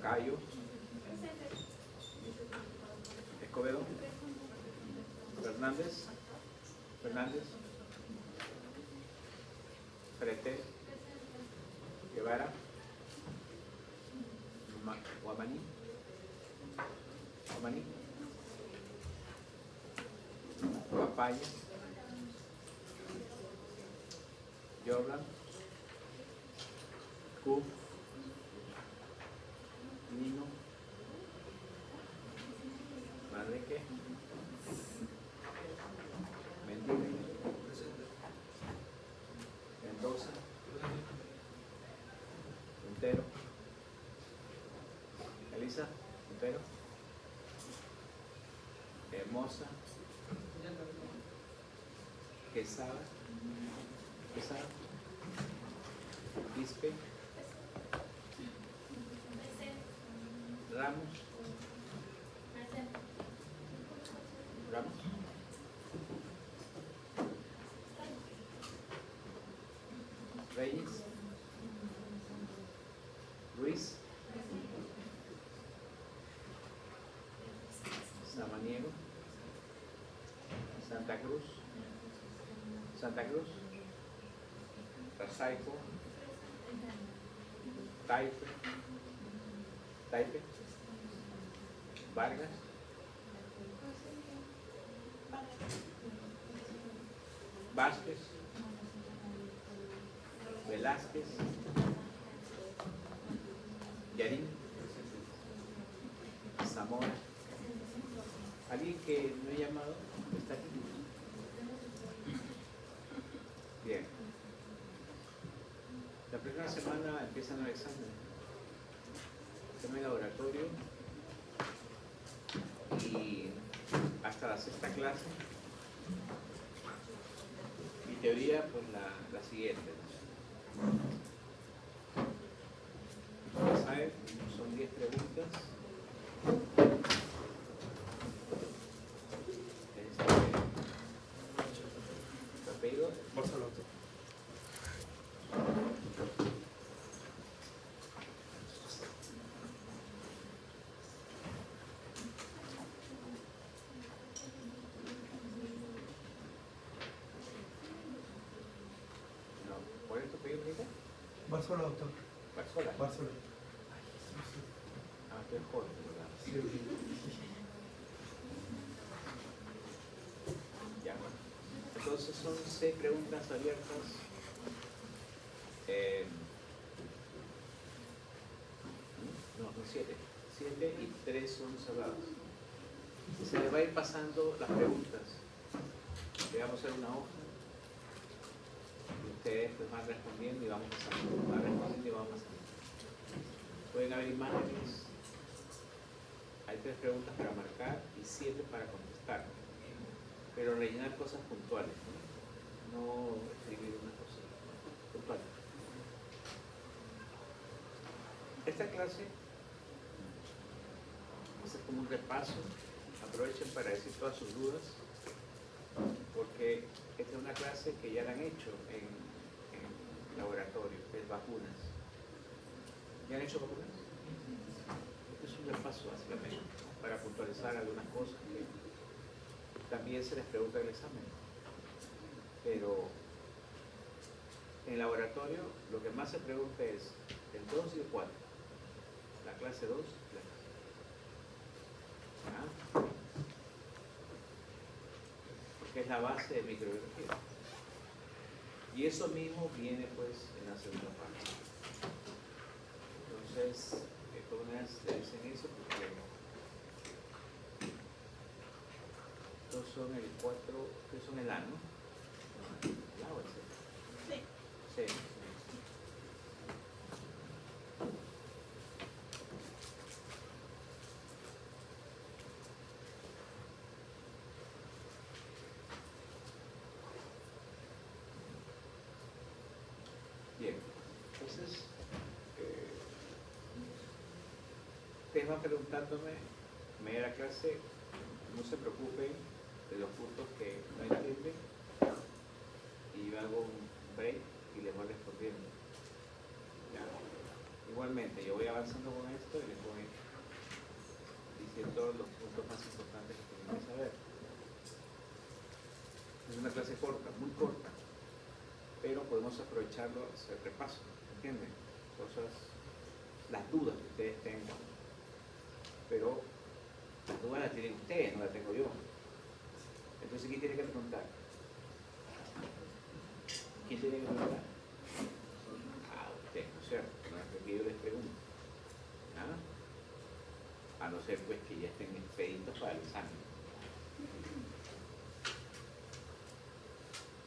Cayo, Escobedo, Fernández, Frete, Guevara, Guamaní, Papaya, Jordan, Q, Nino, Manrique, Mendive, Mendoza, Montero, Elisa, Montero, Hermosa, Quesada, Quispe, Ramos, Reyes, Ruiz, Samaniego, Santa Cruz, Rasaico, Taipe, Vargas, Vázquez, Velázquez, Yarín, Zamora. ¿Alguien que no he llamado está aquí? Bien. La primera semana empiezan los exámenes. Examen laboratorio y hasta la sexta clase. Mi teoría, pues la siguiente. Ya saben, son 10 preguntas. ¿Tu apellido? Barcelona. ¿Cuál es tu apellido, Rita? Barcelona, doctor. Barzola. Barcelona. Ah, tú eres joven, ¿verdad? Sí. Ya, bueno. Entonces son 6 preguntas abiertas. No, son 7. 7 y 3 son cerradas. Se le va a ir pasando las preguntas. Le vamos a hacer una hoja. Y ustedes pues van respondiendo y vamos pasando. Van respondiendo y vamos pasando. Pueden haber imágenes. Hay 3 preguntas para marcar y 7 para contestar. Pero rellenar cosas puntuales, no escribir una cosa puntual. Esta clase va a ser como un repaso. Aprovechen para decir todas sus dudas, porque esta es una clase que ya la han hecho en laboratorio, que es vacunas. ¿Ya han hecho vacunas? Este es un repaso básicamente, para puntualizar algunas cosas que también se les pregunta en el examen. Pero en laboratorio lo que más se pregunta es el 2 y el 4. La clase 2 y la clase 4. Porque es la base de microbiología. Y eso mismo viene pues en la segunda parte. Entonces, de todas maneras le dicen eso porque estos son el 4, que son el A, ¿no? ¿El A o el C? Sí. Sí. Bien, entonces, ustedes van preguntándome, me da la clase, no se preocupen de los puntos que no entienden, y yo hago un break y les voy respondiendo. Ya. Igual normalmente yo voy avanzando con esto y les voy diciendo los puntos más importantes que tienen que saber. Es una clase corta, muy corta, pero podemos aprovecharlo a hacer repaso, ¿entienden? Cosas, las dudas que ustedes tengan, pero las dudas las tienen ustedes, no las tengo yo. Entonces, ¿quién tiene que preguntar? ¿Quién tiene que preguntar? Ah, usted, ¿no es cierto? No es que yo les pregunto. ¿Ah? A no ser pues que ya estén expeditos para el examen.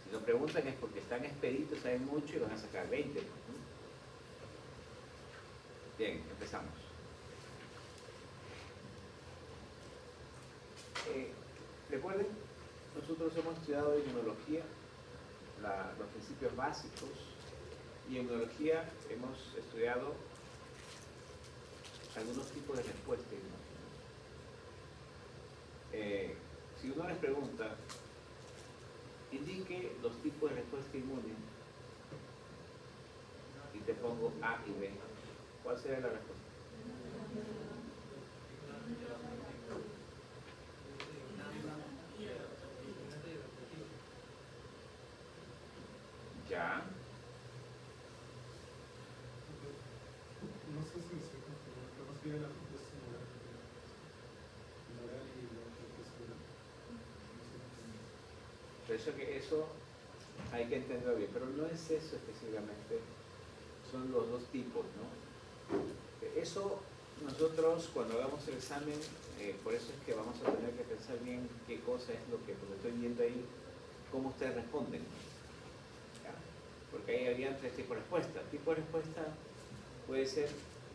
Si nos preguntan es porque están expeditos, saben mucho y van a sacar 20. ¿No? Bien, empezamos. Recuerden, nosotros hemos estudiado inmunología, los principios básicos, y en inmunología hemos estudiado algunos tipos de respuesta inmune. Si uno les pregunta, indique los tipos de respuesta inmune, y te pongo A y B, ¿cuál sería la respuesta? Ya. No sé si me estoy confundiendo, pero más bien la respuesta moral y la respuesta oral. Por eso que eso hay que entenderlo bien, pero no es eso específicamente, son los dos tipos, ¿no? Eso nosotros cuando hagamos el examen, por eso es que vamos a tener que pensar bien qué cosa es lo que, porque estoy viendo ahí, cómo ustedes responden. ¿Ya? Porque ahí había 3 tipos de respuesta. Tipo de respuesta puede ser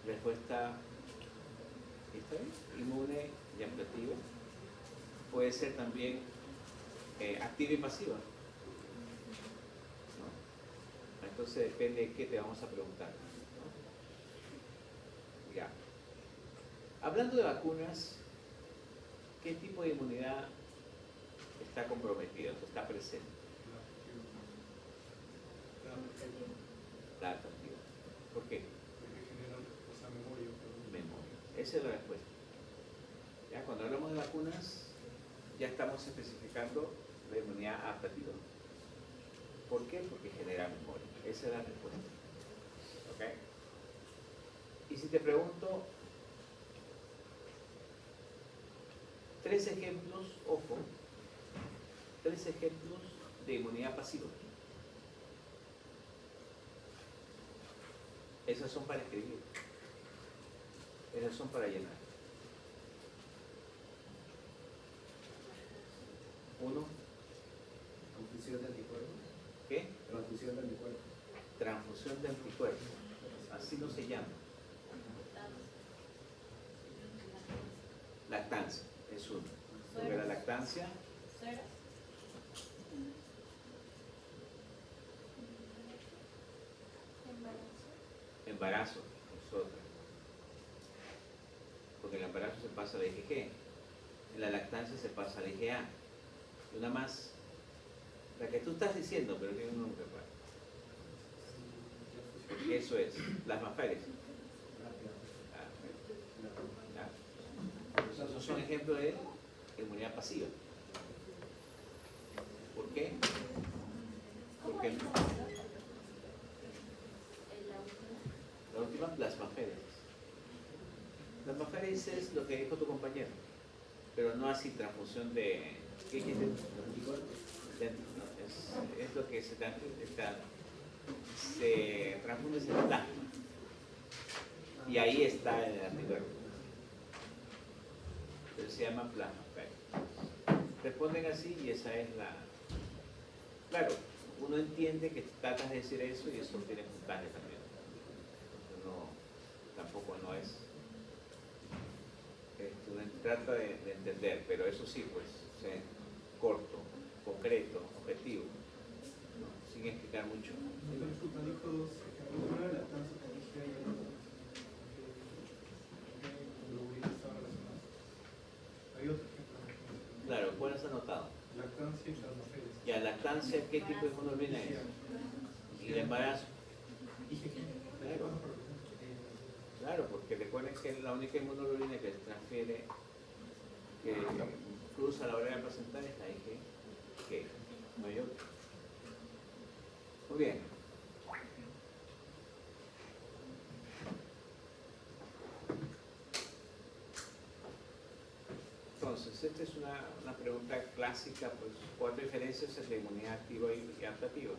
respuesta inmune y ampliativa, puede ser también activa y pasiva. ¿No? Entonces depende de qué te vamos a preguntar. ¿No? Ya. Hablando de vacunas, ¿qué tipo de inmunidad está comprometida, o sea, está presente? La adaptativa. ¿Por qué? Porque generan memoria. Memoria. Esa es la respuesta. Ya, cuando hablamos de vacunas, ya estamos especificando la inmunidad adaptativa. ¿Por qué? Porque genera memoria. Esa es la respuesta. ¿Ok? Y si te pregunto 3 ejemplos, ojo, 3 ejemplos de inmunidad pasiva. Esas son para escribir. Esas son para llenar. 1. Transfusión de anticuerpos. ¿Qué? Transfusión de anticuerpos. Transfusión de anticuerpos. Así no se llama. Lactancia es uno. Porque la lactancia embarazo es otra. Porque el embarazo se pasa al IgG, en la lactancia se pasa al IgA. Y una más, la que tú estás diciendo, pero tiene un nombre para. Eso es, plasmaféresis. Esos son ejemplos de inmunidad pasiva. ¿Por qué? Porque la última, plasmaféresis. Plasmaféresis es lo que dijo tu compañero, pero no así transfusión de. ¿Qué dijiste? Es lo que se transfunde en el plasma. Y ahí está el anticuerpo. Pero se llama plasmaféresis. Responden así y esa es la. Claro, uno entiende que tratas de decir eso y eso tiene puntaje también. No, tampoco no es. Uno trata de entender, pero eso sí, pues, corto, concreto, objetivo, ¿no? Sin explicar mucho. Disculpa, dijo 2 ejemplos. Uno era lactancia con IgA y el otro globulina estaban relacionados. Hay otro ejemplo. Claro, ¿cuál has anotado? Lactancia y plasmaféresis. Ya, lactancia, ¿qué tipo de hemoglobina es? Y el embarazo. IgG. Claro. Claro, porque recuerden que la única inmunoglobulina que se transfiere, que cruza la barrera placental es la IgG, no hay otra. Muy bien. Entonces, esta es una pregunta clásica, pues, ¿cuál diferencias entre inmunidad activa y adaptativa?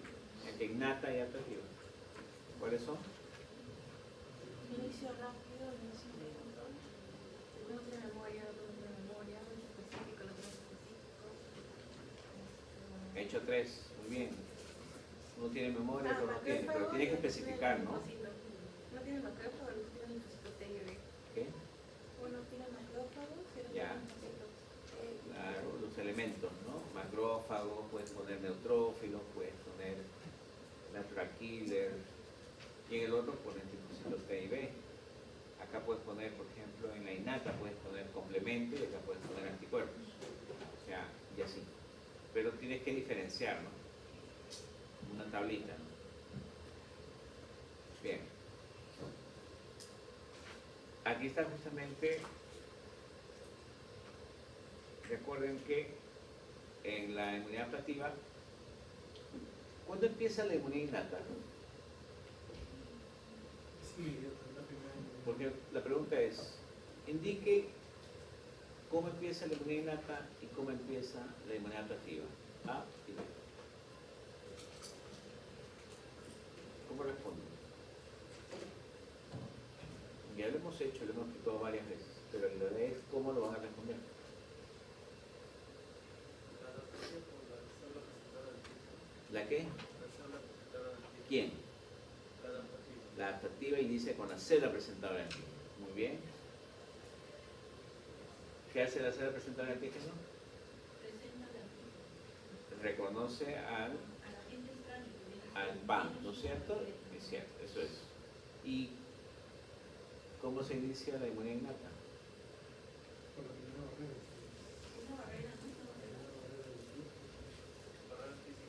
Entre innata y adaptativa. ¿Cuáles son? Inicio rápido, inicio de control. Uno tiene memoria, otro no tiene memoria, uno es específico, el otro es específico. He hecho 3, muy bien. Uno tiene memoria, otro no tiene, pero tiene que especificar, ¿no? Uno tiene macrófago, el otro tiene linfocito T y B. ¿Qué? Uno tiene macrófagos y el otro Ya. tiene linfocitos T. Claro, los elementos, ¿no? Macrófagos, puedes poner neutrófilos, puedes poner natural killer, y en el otro pones linfocitos T y B. Acá puedes poner, por ejemplo, en la innata puedes poner complemento y acá puedes poner anticuerpos. O sea, y así. Pero tienes que diferenciar, ¿no? Una tablita, ¿no? Bien. Aquí está justamente, recuerden que en la inmunidad adaptativa, ¿cuándo empieza la inmunidad innata? Es inmediato, es la primera inmunidad. Porque la pregunta es, indique cómo empieza la inmunidad innata y cómo empieza la inmunidad adaptativa. A y B. ¿Cómo respondo? Ya lo hemos hecho, lo hemos explicado varias veces, pero la idea es cómo lo van a responder. ¿La qué? ¿Quién? La adaptativa inicia con la célula presentadora de antígeno. Muy bien. ¿Qué hace la célula presentadora de antígeno? Presenta Reconoce al a la gente extraña que viene al PAM, ¿no es cierto? Es cierto, eso es. ¿Y cómo se inicia la inmunidad innata? Por la primera barrera. una barrera, ¿no? Una barrera. La barrera del grupo.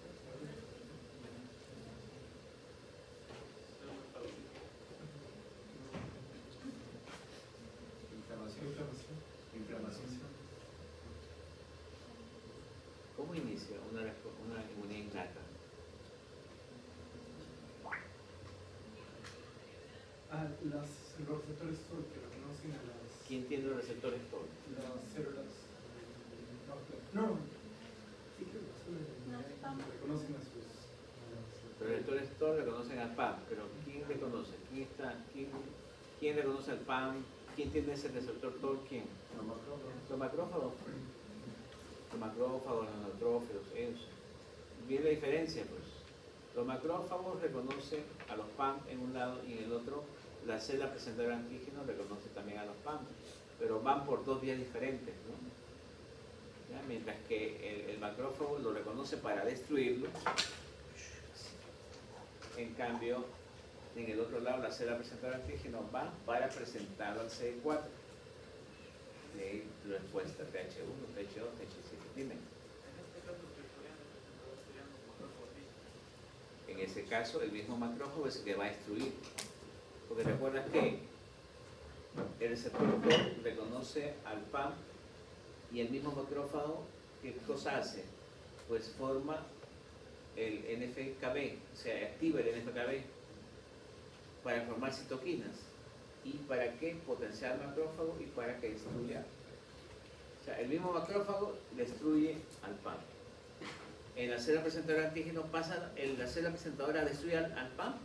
Inflamación. Inflamación. Inflamación. ¿Cómo inicia una inmunidad innata? Los receptores TOL que reconocen a ¿Quién tiene los receptores TOL? las células. No, sí creo que las células No, PAM. reconocen a sus. Los receptores TOL reconocen al PAM, pero ¿quién reconoce? ¿Quién reconoce al PAM? ¿Quién tiene ese receptor TOL? ¿Quién? Los macrófagos. Los macrófagos, los neutrófilos, eso. Bien la diferencia, pues. Los macrófagos reconocen a los PAM en un lado y en el otro la célula presentadora de antígenos reconoce también a los PAM, pero van por dos vías diferentes, ¿no? ¿Ya? Mientras que el macrófago lo reconoce para destruirlo, en cambio, en el otro lado la célula presentadora de antígenos va para presentarlo al CD4. De ahí la respuesta TH1, TH2, TH7 tienen. En ese caso, el mismo macrófago es el que va a destruir. Porque recuerdas que el receptor TOL reconoce al PAM y el mismo macrófago, ¿qué cosa hace? Pues forma el NFKB, o sea, activa el NFKB para formar citoquinas. ¿Y para qué? Potenciar el macrófago y para que destruya. O sea, el mismo macrófago destruye al PAM. En la célula presentadora de antígeno pasa, la célula presentadora destruye al PAM.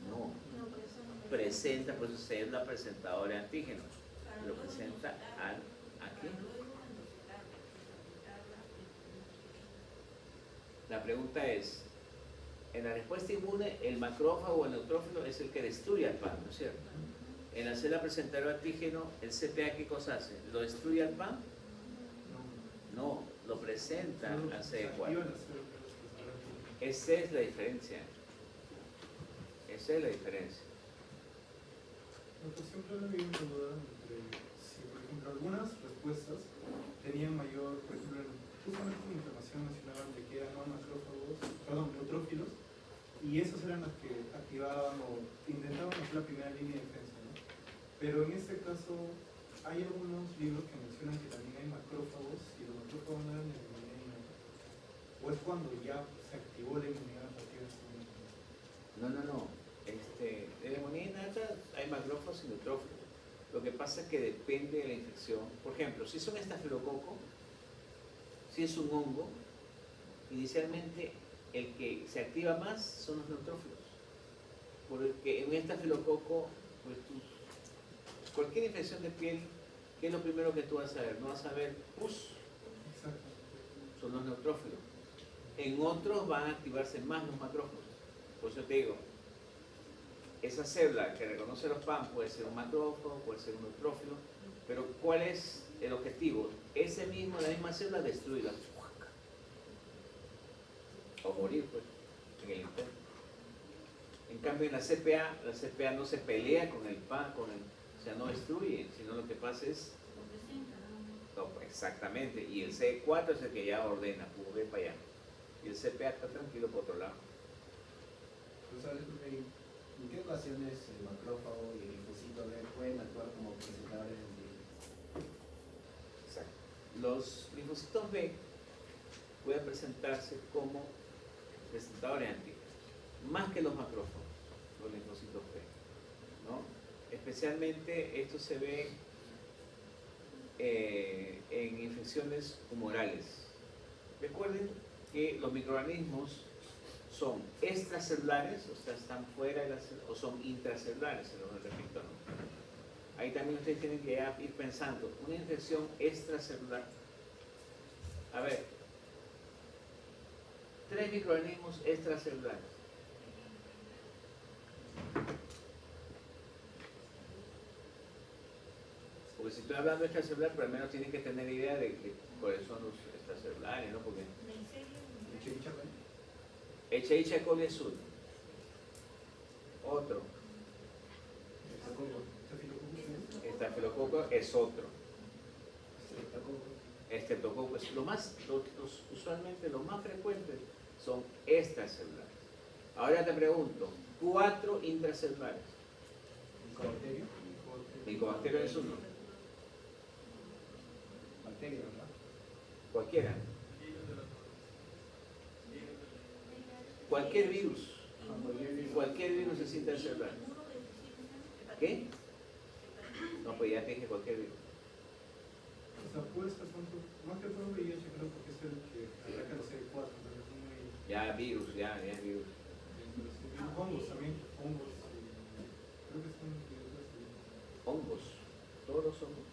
No, No, por eso no. presenta, por eso célula presentadora de antígeno. Para Lo luego presenta endosificarla. aquí. Para luego endosificarla, endosificarla. La pregunta es, en la respuesta inmune, el macrófago o el neutrófilo es el que destruye al PAM, ¿no es cierto? En la célula presentadora de antígeno, ¿el CPA qué cosa hace? ¿Lo destruye al PAM? No, lo presenta al CD4. Esa es la diferencia. Esa es la diferencia. Nosotros siempre había una duda entre si, por ejemplo, algunas respuestas tenían mayor, por ejemplo, justamente en inflamación mencionaban de que eran no macrófagos, perdón, neutrófilos, y esos eran los que activaban o intentaban hacer la primera línea de defensa, ¿no? Pero en este caso hay algunos libros que mencionan que también hay macrófagos y los macrófagos no eran de inmunidad innata. O es cuando ya se activó la inmunidad a partir de ese momento. No. De la inmunidad innata hay macrófagos y neutrófilos. Lo que pasa es que depende de la infección. Por ejemplo, si es un estafilococo, si es un hongo, inicialmente el que se activa más son los neutrófilos. Porque en un estafilococo, pues cualquier infección de piel, ¿qué es lo primero que tú vas a ver? No vas a ver pus, Exacto. son los neutrófilos. En otros van a activarse más los macrófagos. Por eso te digo, esa célula que reconoce los PAM puede ser un macrófago, puede ser un neutrófilo, pero ¿cuál es el objetivo? Ese mismo, la misma célula, destruirla. O morir, pues, en el intento. En cambio, en la CPA no se pelea con el PAM, o sea, no destruye, sino lo que pasa es... No, exactamente, y el C4 es el que ya ordena, pues ve para allá. Y el CPA está tranquilo por otro lado. Profesor, ¿en qué ocasiones el macrófago y el linfocito B pueden actuar como presentadores de antígenos? Exacto. Los linfocitos B pueden presentarse como presentadores de antígenos, más que los macrófagos, los linfocitos B, ¿no? Especialmente esto se ve en infecciones humorales. Recuerden que los microorganismos son extracelulares, o sea, están fuera de la célula, o son intracelulares, se los repito, ¿no? Ahí también ustedes tienen que ir pensando, una infección extracelular. A ver, 3 microorganismos extracelulares. Porque si estoy hablando de extracelular, pero al menos tienen que tener idea de cuáles son los extracelulares, ¿no? Porque Escherichia coli es uno. Otro. Estafilococo es otro. Estreptococo es usualmente los más frecuentes son extracelulares. Ahora te pregunto, 4 intracelulares. ¿Micobacterio? Micobacterio es uno. Bacteria, ¿verdad? Cualquiera. Cualquier virus. Cualquier virus es intracelular. ¿Qué? No, pues ya te dije cualquier virus. O sea, puede ser más que todo VIH, creo, porque es el que ataca los CD4, entonces es muy... Ya virus, ya virus. Hongos también, hongos. Creo que son Hongos. Todos los hongos.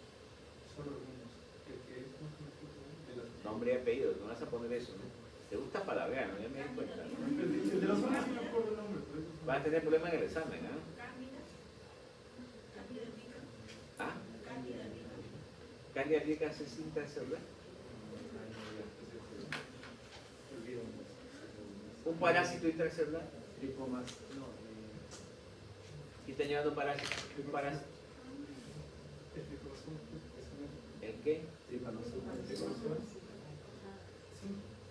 solo algunos. Que es más conocido de las... Nombre y apellido, no vas a poner eso, ¿no? Te gusta palabrear, ¿no? Ya me di cuenta, ¿no? El de las hongos sí me acuerdo el nombre, por eso son... Vas a tener problemas en el examen, ¿ah? ¿Ah? Candida albicans es intracelular. Un parásito intracelular. Tripomas, no, ¿Qué está llevando parásito? Un parásito. ¿El qué? tripanosoma.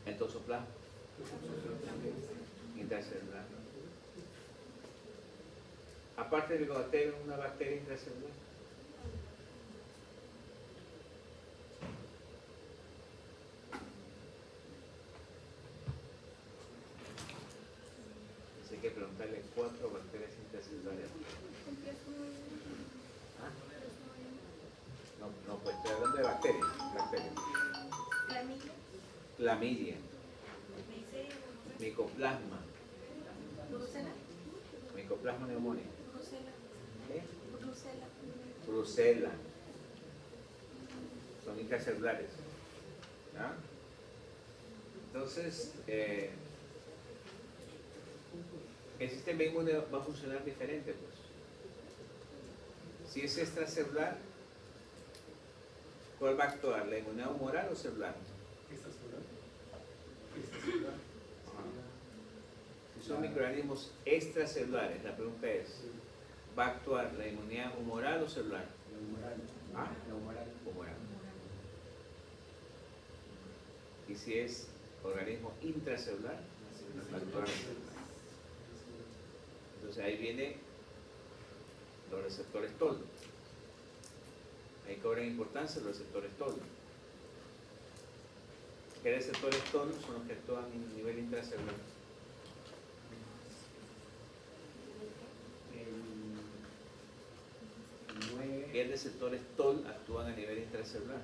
El toxoplasma. Intracelular. Aparte del micobacterio, una bacteria intracelular. Así que preguntarle 4 bacterias intracelulares. ¿Ah? No, pues estoy hablando de bacterias. Clamidia. Micoplasma. Micoplasma neumónico. ¿Qué? Brucela. Son intracelulares. ¿Ah? Entonces, el sistema inmune va a funcionar diferente, pues. Si es extracelular, ¿cuál va a actuar? ¿La inmunidad humoral o celular? Extracelular. Si son microorganismos extracelulares, la pregunta es, ¿va a actuar la inmunidad humoral o celular? Neumoral. ¿Ah? Neumoral. Humoral. Y si es organismo intracelular, va a actuar celular. Entonces ahí viene receptores TOL. Ahí cobran importancia los receptores TOL. ¿Qué receptores TOL son los que actúan a nivel intracelular? ¿Qué receptores TOL actúan a nivel intracelular?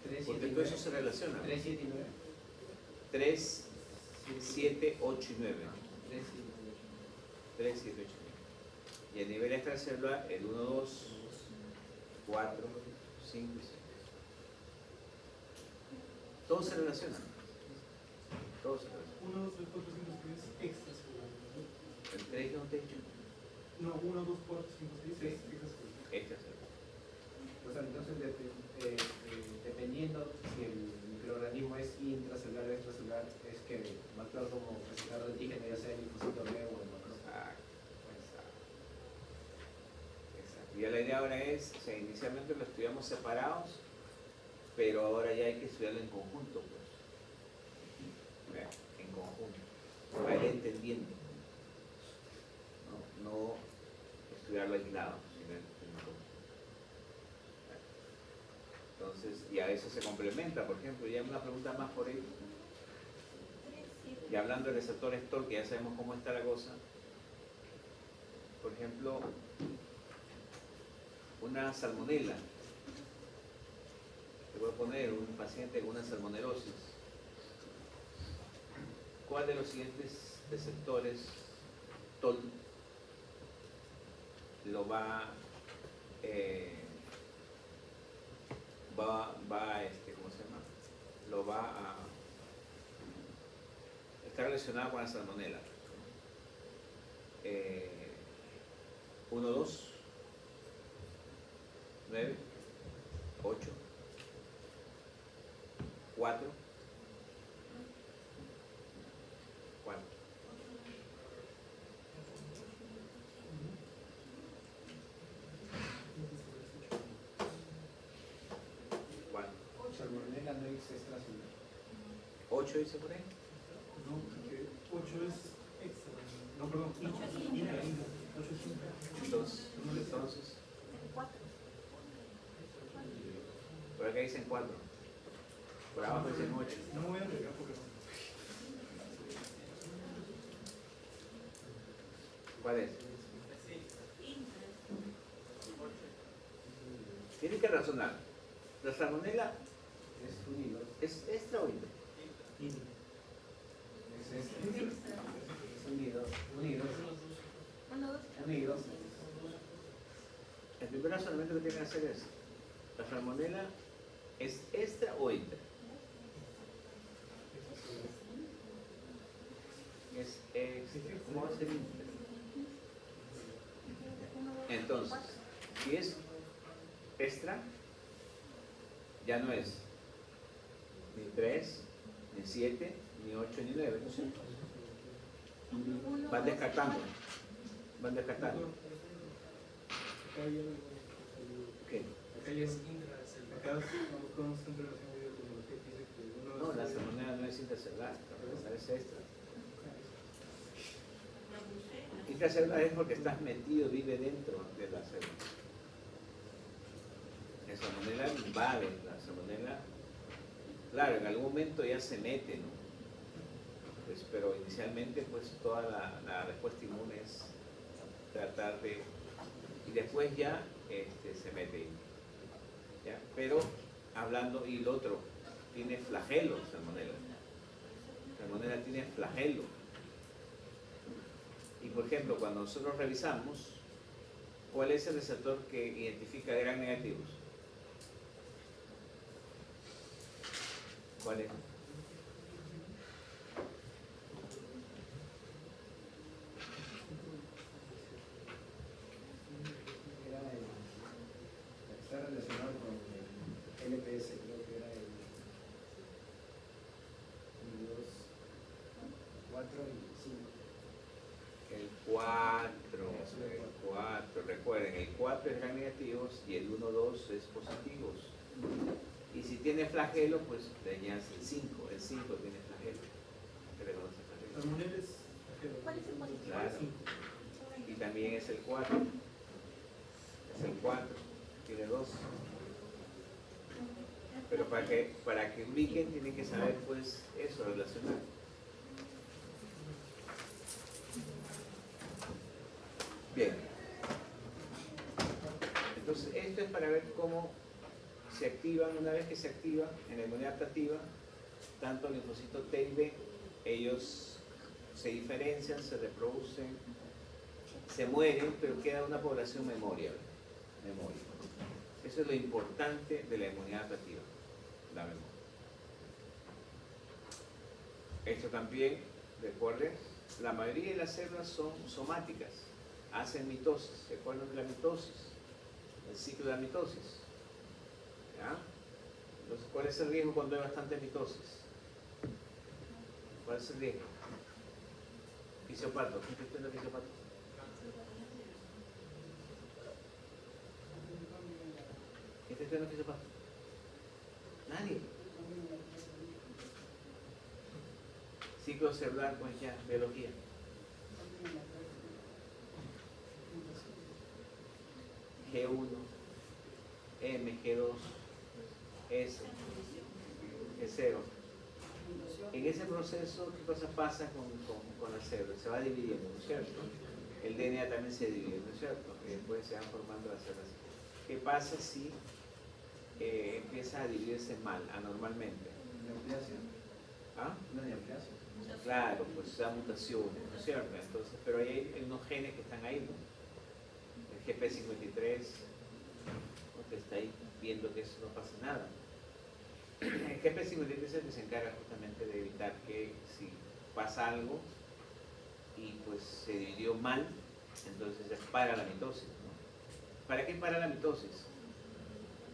3, Porque 7, todo eso se relaciona. 3, 7 y 9. 3, 7, 8 y 9. 3, 7, 3, 7, 8 y 9. Y a nivel extracelular, el 1, 2, 4, 5 y 6. Todos se relacionan. Todos se relacionan. 1, 2, 3, 4, 5, 6 extracelular. El 3 no te he dicho. No, 1, 2, 4, 5, 6 Sí. es extracelular. Extracelular. O sea, entonces, dependiendo si el microorganismo es intracelular o extracelular, es que va a actuar como receptor de antígeno, ya sea el linfocito B o el macrófago. Exacto. Ya la idea ahora es, o sea, inicialmente lo estudiamos separados, pero ahora ya hay que estudiarlo en conjunto, pues. Vea, en conjunto. Para ir entendiendo. No estudiarlo aislado, sino en conjunto. Entonces, y a eso se complementa, por ejemplo, ya una pregunta más por ahí. Y hablando de receptores TOL, que ya sabemos cómo está la cosa. Por ejemplo, una salmonela. Te voy a poner un paciente con una salmonelosis. ¿Cuál de los siguientes receptores TOL lo va ¿cómo se llama? Lo va a está relacionado con la salmonela? 1, 2, 9, 8, 4, 4. Salmonella no es extracelular. 8 dice por ahí. No, porque 8 es extra. No, perdón, 8 es intra. 8 es intra. Entonces, por acá dicen 4. Por abajo dicen 8. No me voy a arriesgar porque no. ¿Cuál es? Tienen que razonar. La salmonela Es unido. es extra o intra. Es unido. Unidos. El primer razonamiento que tienen que hacer es: ¿la salmonela es extra o intra? Es extra. ¿Cómo va a ser intra? Entonces, si es extra, ya no es ni 3, ni 7, ni 8, ni 9, ¿no es cierto? Van descartando. Van descartando. ¿Qué? Acá ya es intracelular. Acá con centro de relación con lo que dice que uno No, la salmonela no es intracelular, la salmonela es extra. Intracelular es porque estás metido, vive dentro de la célula. La salmonela invade, la salmonela, claro, en algún momento ya se mete, ¿no? Pues, pero inicialmente pues toda la respuesta inmune es tratar de, y después ya se mete, ¿ya? Pero hablando, y el otro, tiene flagelo, salmonela. Salmonela tiene flagelo. Y por ejemplo, cuando nosotros revisamos, ¿cuál es el receptor que identifica Gram negativos? ¿Cuál es? Está relacionado con el LPS, creo que era el 2, 4 y 5. El 4, recuerden, el 4 es Gram negativos y el 1, 2 es positivos. Y si tiene flagelo, pues le añades el 5 tiene flagelo. Se le conoce flagelo. salmonella es. ¿Cuál es el positivo? Claro. Y también es el 4. es el 4, tiene 2. Pero para que ubiquen tienen que saber pues eso, relacionar. Bien. Entonces esto es para ver cómo se activan, una vez que se activa en la inmunidad adaptativa, tanto el linfocito T y B, ellos se diferencian, se reproducen, se mueren, pero queda una población memoria. Eso es lo importante de la inmunidad adaptativa, la memoria. Esto también, recuerden, la mayoría de las células son somáticas, hacen mitosis. ¿Se acuerdan de la mitosis? El ciclo de la mitosis. ¿Ya? Entonces, ¿cuál es el riesgo cuando hay bastante mitosis? ¿Cuál es el riesgo? Fisiopato. ¿Quién está estudiando fisiopato? ¿Quién está estudiando fisiopato? Nadie. Ciclo celular, pues ya, biología. G1, M, G2, S, G0. En ese proceso, ¿qué cosa pasa con la célula? Se va dividiendo, ¿no es cierto? El DNA también se divide, ¿no es cierto? Y después se van formando las células. ¿Qué pasa si empieza a dividirse mal, anormalmente? Neoplasia. ¿Ah? Una neoplasia. Claro, pues da mutaciones, ¿no es cierto? Entonces, pero ahí hay unos genes que están ahí, ¿no? El GP53, ¿no? Que está ahí viendo que eso no pasa nada. El GP53 es el que se encarga justamente de evitar que si pasa algo y pues se dividió mal, entonces se para la mitosis, ¿no? ¿Para qué para la mitosis?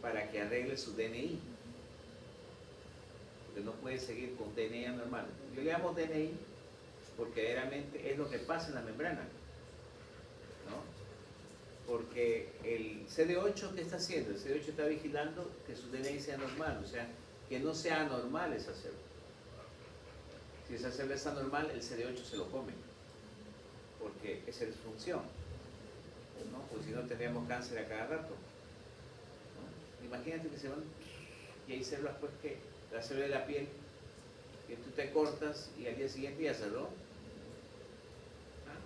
Para que arregle su DNI. Porque no puede seguir con DNI anormal. Yo le llamo DNI porque verdaderamente es lo que pasa en la membrana, ¿no? Porque el CD8, ¿qué está haciendo? El CD8 está vigilando que su DNI sea normal, o sea, que no sea anormal esa célula. Si esa célula es anormal, el CD8 se lo come, porque esa es su función, ¿no? Pues si no tendríamos cáncer a cada rato, ¿no? Imagínate que se van, y hay células pues que, la célula de la piel, que tú te cortas y al día siguiente ya cerró. ¿Ah?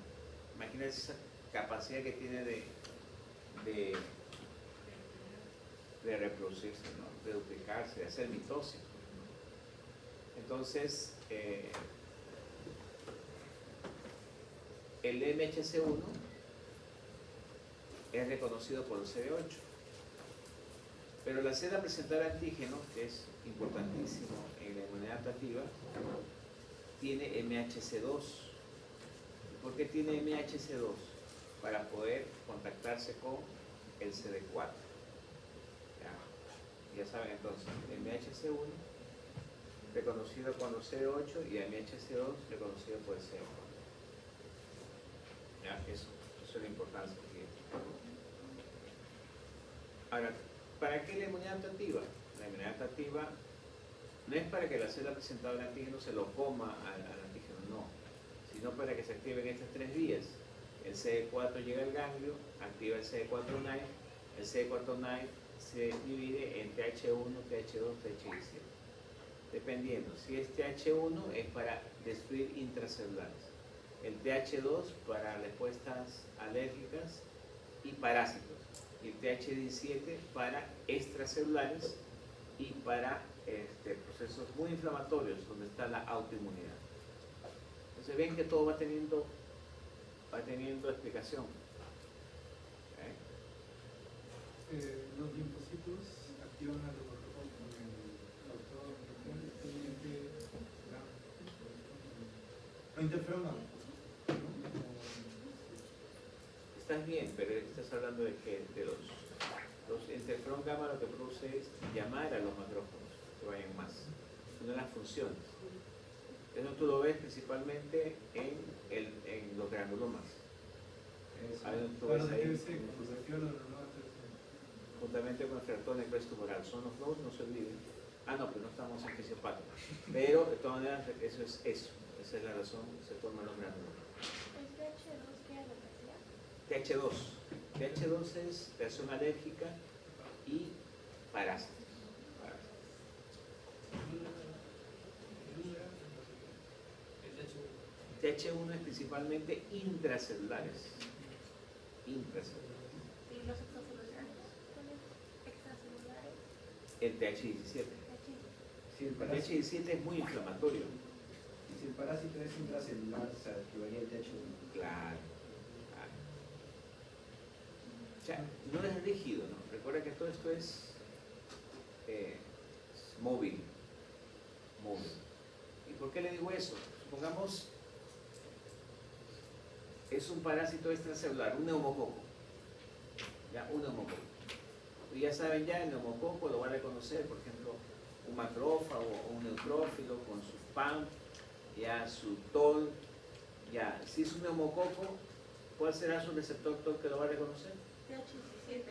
Imagínate esa capacidad que tiene de reproducirse, ¿no? De duplicarse, de hacer mitosis. Entonces, el MHC1 es reconocido por el CD8, pero la célula presentadora de antígeno, que es importantísimo en la inmunidad adaptativa, tiene MHC2. ¿Por qué tiene MHC2? Para poder contactarse con el CD4. Ya saben entonces, MHC1 reconocido por el CD8 y MHC2 reconocido por el CD4. ¿Ya? Eso es la importancia aquí. Ahora, ¿para qué la inmunidad adaptativa? La inmunidad adaptativa no es para que la célula presentadora de antígeno se lo coma al antígeno, no, sino para que se activen estas tres vías. El CD4 llega al ganglio, activa el CD4-9, el CD4-9 se divide en TH1, TH2, TH17. Dependiendo, si es TH1 es para destruir intracelulares, el TH2 para respuestas alérgicas y parásitos, y el TH17 para extracelulares y para procesos muy inflamatorios donde está la autoinmunidad. Entonces ven que todo va teniendo explicación. ¿Okay? Los linfocitos activan a los macrófagos con el autor interferón gamma. Estás bien, pero estás hablando de que de los interferón gamma lo que produce es llamar a los macrófagos que vayan más. Es una de las funciones. Eso tú lo ves principalmente en los granulomas. Ahí donde tú ves ahí, juntamente con el ferritón necrosis tumoral. Son los dos, no se olviden. Ah, no, pero no estamos en fisiopatía. Pero de todas maneras, eso es eso. Esa es la razón, se forman los granulomas. ¿El TH2 qué es lo que hacía? TH2. TH2 es reacción alérgica y parásitos. TH1 es principalmente intracelulares. Intracelulares. ¿Y los extracelulares? ¿Cuáles extracelulares? El TH17. Si el El parásito, TH17 es muy inflamatorio. si el parásito es intracelular, se activaría el TH1. Claro. O sea, no es rígido, ¿no? Recuerda que todo esto es móvil. Móvil. ¿Y por qué le digo eso? Supongamos, es un parásito extracelular, un neumococo. Ya, un neumococo. Y ya saben, ya el neumococo lo van a reconocer, por ejemplo, un macrófago o un neutrófilo con su PAM, ya su TOL. Ya, si es un neumococo, ¿cuál será su receptor TOL que lo va a reconocer? TH17.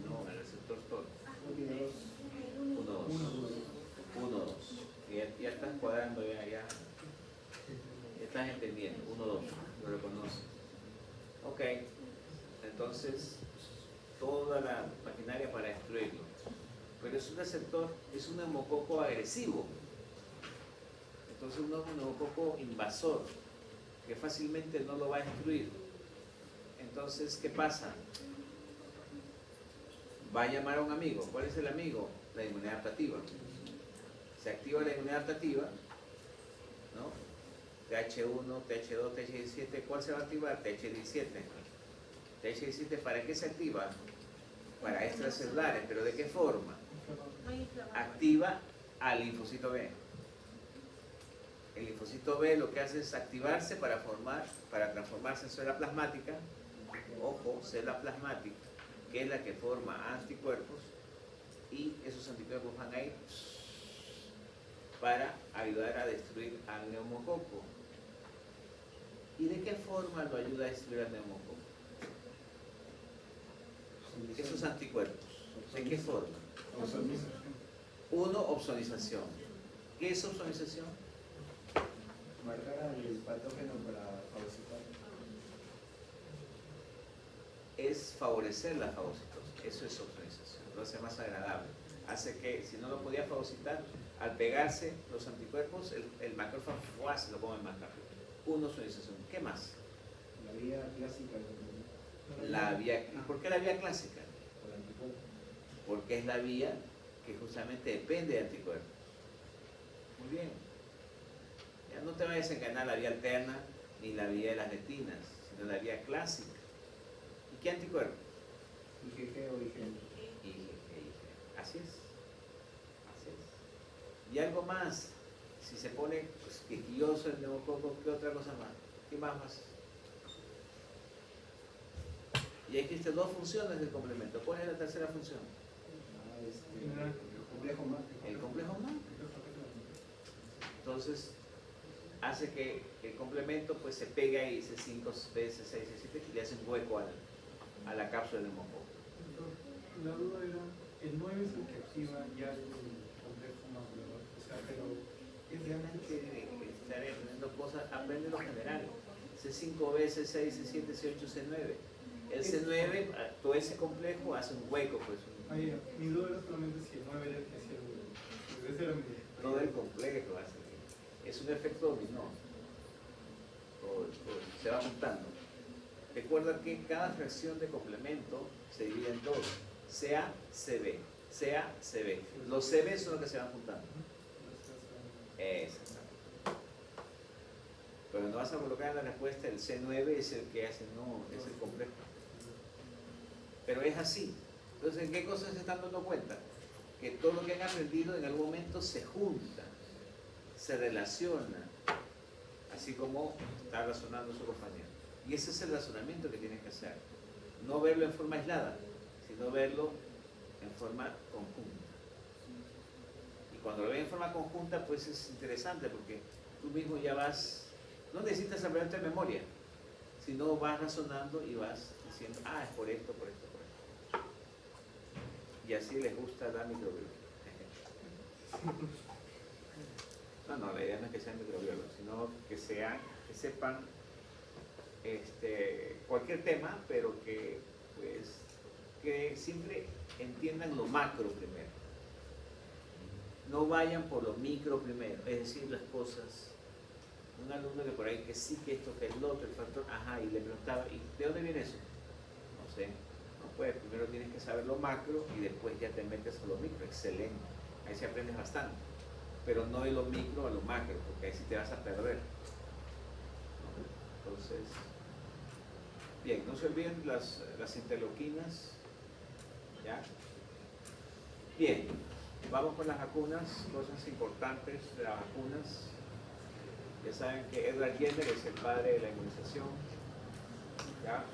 No, el receptor TOL. No tiene dos. 1, 2. Ya estás cuadrando, ya estás entendiendo. 1, 2, lo reconoce. Ok, entonces toda la maquinaria para destruirlo. Pero es un receptor, es un neumococo agresivo. Entonces un neumococo invasor que fácilmente no lo va a destruir. Entonces, ¿qué pasa? Va a llamar a un amigo. ¿Cuál es el amigo? La inmunidad adaptativa. Se activa la inmunidad adaptativa, ¿no? TH1, TH2, TH17. ¿Cuál se va a activar? TH17. TH17, ¿para qué se activa? Para extracelulares, pero ¿de qué forma? No inflamatorio. Activa al linfocito B. El linfocito B lo que hace es activarse para transformarse en célula plasmática. Ojo, célula plasmática, que es la que forma anticuerpos, y esos anticuerpos van a ir para ayudar a destruir al neumococo. ¿Y de qué forma lo ayuda a destruir al neumococo? Esos anticuerpos. ¿De qué forma? Uno, opsonización. ¿Qué es opsonización? Marcar el patógeno para fagocitar. Es favorecer la fagocitosis. Eso es opsonización. Lo hace más agradable. Hace que, si no lo podía fagocitar, al pegarse los anticuerpos, el macrófago se lo come más rápido. Una opsonización. ¿Qué más? La vía clásica ¿Por qué la vía clásica? por anticuerpo. Porque es la vía que justamente depende de anticuerpos. Muy bien. Ya no te vayas a engañar la vía alterna ni la vía de las letinas, sino la vía clásica. ¿Y qué anticuerpos? IgG o IgM. IgG. Así es. Así es. Y algo más. Si se pone quisquilloso el neumococo, ¿qué otra cosa más? ¿Qué más más? Y existen dos funciones del complemento. ¿Cuál es la tercera función? El complejo MAC. El complejo MAC. Entonces, hace que el complemento pues se pega y dice 5 veces 6, 7 y le hace un hueco a la cápsula del neumococo. La duda era, el 9 es el que activa ya el complejo macular, o sea, pero es Realmente estar aprendiendo cosas, aprende lo general. C5B, C6, C7, C8, C9. El C9, todo ese complejo hace un hueco, pues. Ahí, mi duda era solamente si el 9 era el que hacía el hueco. Pues ese era mi... Todo el complejo hace. Es un efecto dominó. Se va juntando. Recuerda que cada fracción de complemento se divide en dos. CA, CB. CA, CB. Los CB son los que se van juntando. Exactamente. Pero no vas a colocar en la respuesta el C9 es el que hace, no, es el complejo. Pero es así. Entonces, ¿en qué cosas se están dando cuenta? Que todo lo que han aprendido en algún momento se junta, se relaciona, así como está razonando su compañero. Y ese es el razonamiento que tienes que hacer. No verlo en forma aislada, sino verlo en forma conjunta. Y cuando lo ves en forma conjunta, pues es interesante porque tú mismo ya vas, no necesitas aprenderte de memoria, sino vas razonando y vas diciendo, ah, es por esto, por esto, por esto. Y así les gusta la microbiología. No, la idea no es que sean microbiólogos, sino que sepan cualquier tema, pero que pues que siempre entiendan lo macro primero. No vayan por lo micro primero, es decir, las cosas. Un alumno que por ahí que sí, que esto, que el otro, el factor, ajá, y le preguntaba, ¿y de dónde viene eso? No sé. No, pues primero tienes que saber lo macro y después ya te metes a lo micro. Excelente. Ahí se aprendes bastante. Pero no de lo micro a lo macro, porque ahí sí te vas a perder. Entonces, bien, no se olviden las interleuquinas. ¿Ya? Bien, vamos con las vacunas, cosas importantes de las vacunas. Ya saben que Edward Jenner es el padre de la inmunización, ¿ya?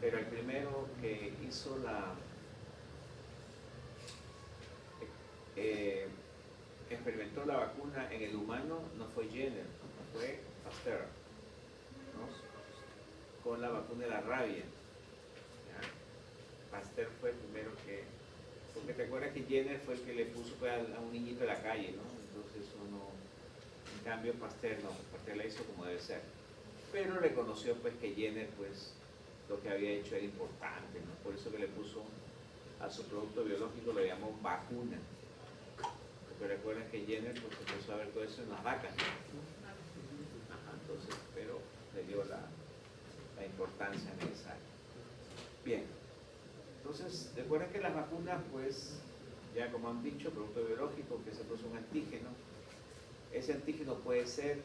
Pero el primero que hizo experimentó la vacuna en el humano no fue Jenner, fue Pasteur, ¿no? Con la vacuna de la rabia. ¿Ya? Pasteur fue el primero que, porque te acuerdas que Jenner fue el que le puso a un niñito de la calle, ¿no? Entonces uno, en cambio Pasteur no, Pasteur la hizo como debe ser. Pero reconoció pues que Jenner pues lo que había hecho era importante, ¿no? Por eso que le puso a su producto biológico, lo llamó vacuna. Porque recuerden que Jenner pues empezó a ver todo eso en las vacas, ¿no? Ajá, entonces, pero le dio la importancia necesaria. Bien, entonces recuerden que las vacunas pues, ya como han dicho, producto biológico que se produce un antígeno. Ese antígeno puede ser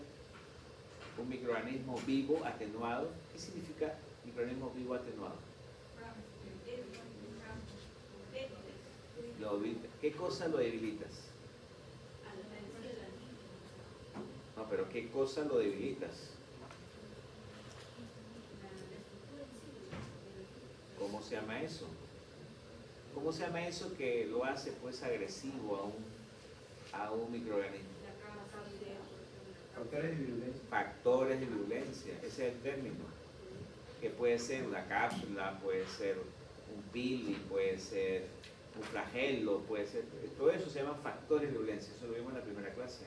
un microorganismo vivo atenuado. ¿Qué significa microorganismo vivo atenuado? ¿Qué cosa lo debilitas? No, pero ¿qué cosa lo debilitas? ¿Cómo se llama eso? ¿Cómo se llama eso que lo hace pues agresivo a un microorganismo? Factores de virulencia. Factores de virulencia, ese es el término. Que puede ser una cápsula, puede ser un pili, puede ser un flagelo, puede ser... Todo eso se llaman factores de virulencia, eso lo vimos en la primera clase.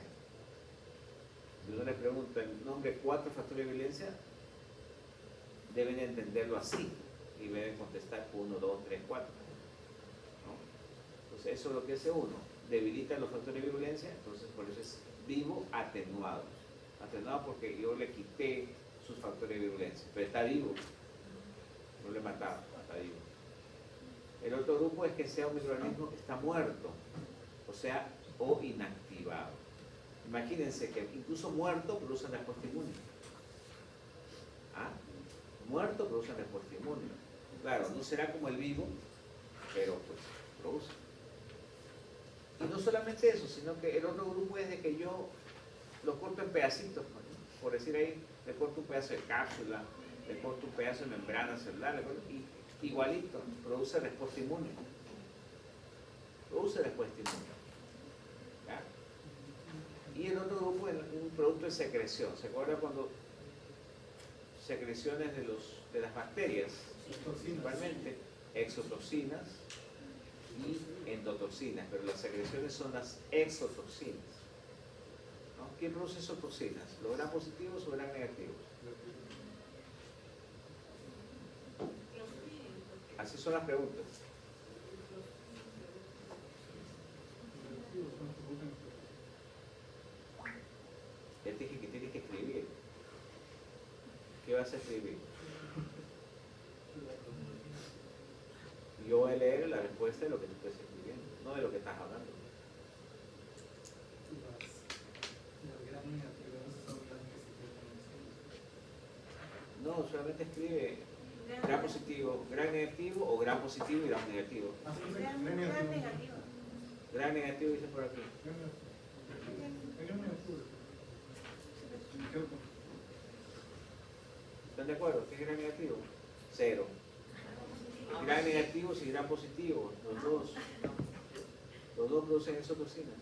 Si uno le pregunta el nombre 4 factores de virulencia, deben entenderlo así y deben contestar 1, 2, 3, 4. ¿No? Entonces eso es lo que hace uno, debilita los factores de virulencia, entonces por eso es vivo atenuado. Atenuado porque yo le quité sus factores de virulencia, pero está vivo, no le he matado, está vivo. El otro grupo es que sea un microorganismo que está muerto, o inactivado. Imagínense que incluso muerto producen respuesta inmune. ¿Ah? Muerto producen respuesta inmune. Claro, no será como el vivo, pero pues produce. Y no solamente eso, sino que el otro grupo es de que yo lo corto en pedacitos, ¿no? Por decir ahí, le corto un pedazo de cápsula, le corto un pedazo de membrana celular, y igualito, produce respuesta inmune. Produce respuesta inmune. ¿Ya? Y el otro grupo es un producto de secreción. ¿Se acuerda cuando secreciones de las bacterias, principalmente exotoxinas y endotoxinas, pero las secreciones son las exotoxinas? ¿No? ¿Quién produce exotoxinas? ¿Los gran positivos o gran negativos? Así son las preguntas. Ya te dije que tienes que escribir. ¿Qué vas a escribir? Yo voy a leer la respuesta de lo que tú estás escribiendo, no de lo que estás hablando. Las gran negativas son las que se quedan. No, solamente escribe gran positivo, gran negativo o gran positivo y gran negativo. Así es, Gran gran negativo. negativo. Gran negativo dice por aquí. Gran negativo. Creo que ¿Están de acuerdo? ¿Qué es gran negativo? 0. Gran negativo y gran positivo, los dos. Los dos producen exotoxinas.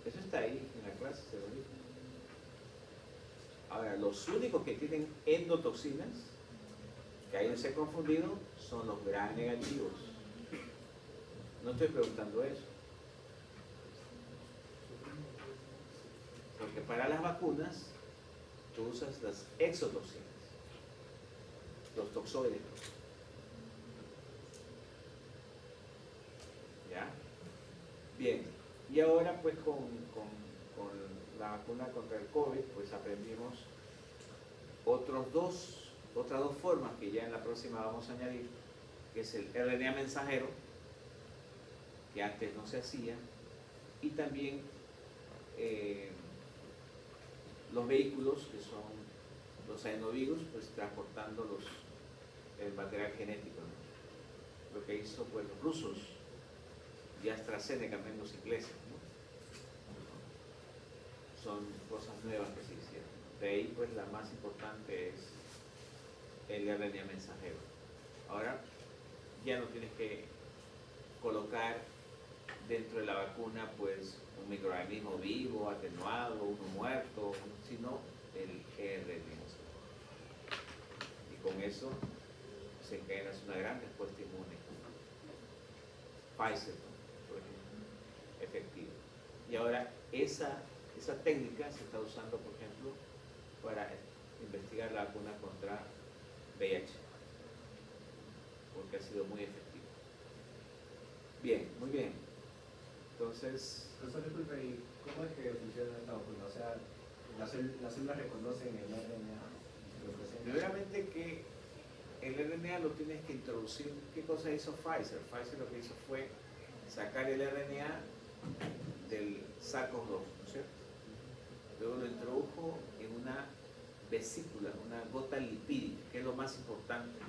Eso está ahí en la clase, se lo digo. Ahora, los únicos que tienen endotoxinas, que hayan se confundido, son los gran negativos. No estoy preguntando eso. Porque para las vacunas tú usas las exotoxinas, los toxoides. ¿Ya? Bien, y ahora pues con la vacuna contra el COVID pues aprendimos otras dos formas que ya en la próxima vamos a añadir, que es el RNA mensajero, que antes no se hacía, y también los vehículos, que son los adenovirus, pues transportando el material genético, ¿no? Lo que hizo pues los rusos y AstraZeneca, también los ingleses, ¿no? Son cosas nuevas que se hicieron. De ahí pues la más importante es el RNA mensajero. Ahora ya no tienes que colocar dentro de la vacuna pues un microorganismo vivo, atenuado, uno muerto, sino el RNA. Y con eso se encadena una gran respuesta inmune. Pfizer, por ejemplo, efectiva. Y ahora esa técnica se está usando, por ejemplo, para investigar la vacuna contra VIH, porque ha sido muy efectiva. Bien, muy bien. Entonces, Profesor, disculpe, ¿y cómo es que funciona esta vacuna? O sea, las células reconocen el RNA y lo presentan. primeramente que el RNA lo tienes que introducir. ¿Qué cosa hizo Pfizer? Pfizer lo que hizo fue sacar el RNA del SARS-CoV-2, ¿no es cierto? Luego lo introdujo en una vesícula, una gota lipídica, que es lo más importante.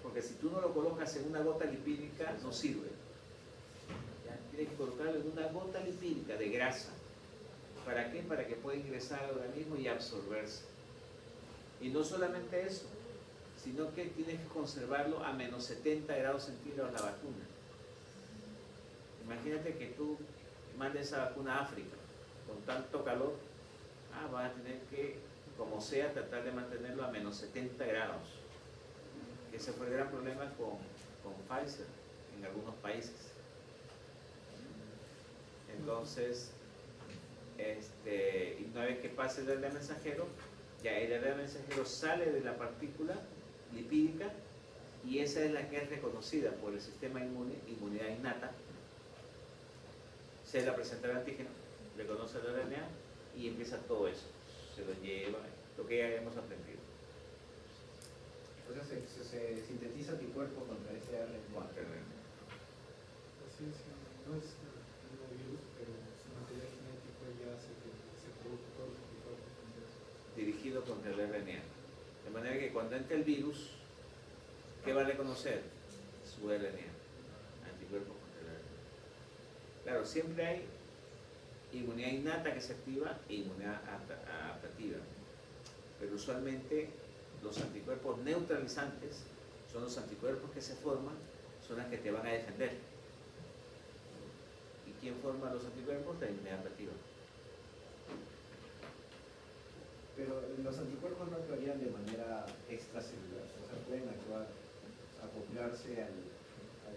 Porque si tú no lo colocas en una gota lipídica, no sirve. ¿Ya? Tienes que colocarlo en una gota lipídica de grasa. ¿Para qué? Para que pueda ingresar al organismo y absorberse. Y no solamente eso, sino que tienes que conservarlo a menos 70 grados centígrados la vacuna. Imagínate que tú mandes esa vacuna a África con tanto calor, vas a tener que, como sea, tratar de mantenerlo a menos 70 grados. Ese fue el gran problema con Pfizer en algunos países. Entonces, y una vez que pase el RNA mensajero, ya el RNA mensajero sale de la partícula lipídica y esa es la que es reconocida por el sistema inmune, inmunidad innata. Se la presenta el antígeno, reconoce el RNA y empieza todo eso. Se lo lleva, lo que ya hemos aprendido. O sea, se sintetiza anticuerpo contra ese RNA. Contra el RNA. Así es, no es un virus, pero su material genético ya hace que se produzca todos los anticuerpos contra eso. Dirigido contra el RNA. De manera que cuando entre el virus, ¿qué va a reconocer? Su RNA, anticuerpos contra el RNA. Claro, siempre hay inmunidad innata que se activa e inmunidad adaptativa. Pero usualmente los anticuerpos neutralizantes son los anticuerpos que se forman, son las que te van a defender. ¿Y quién forma los anticuerpos? La inmunidad adaptativa. Pero los anticuerpos no actuarían de manera extracelular, o sea, pueden actuar, acoplarse a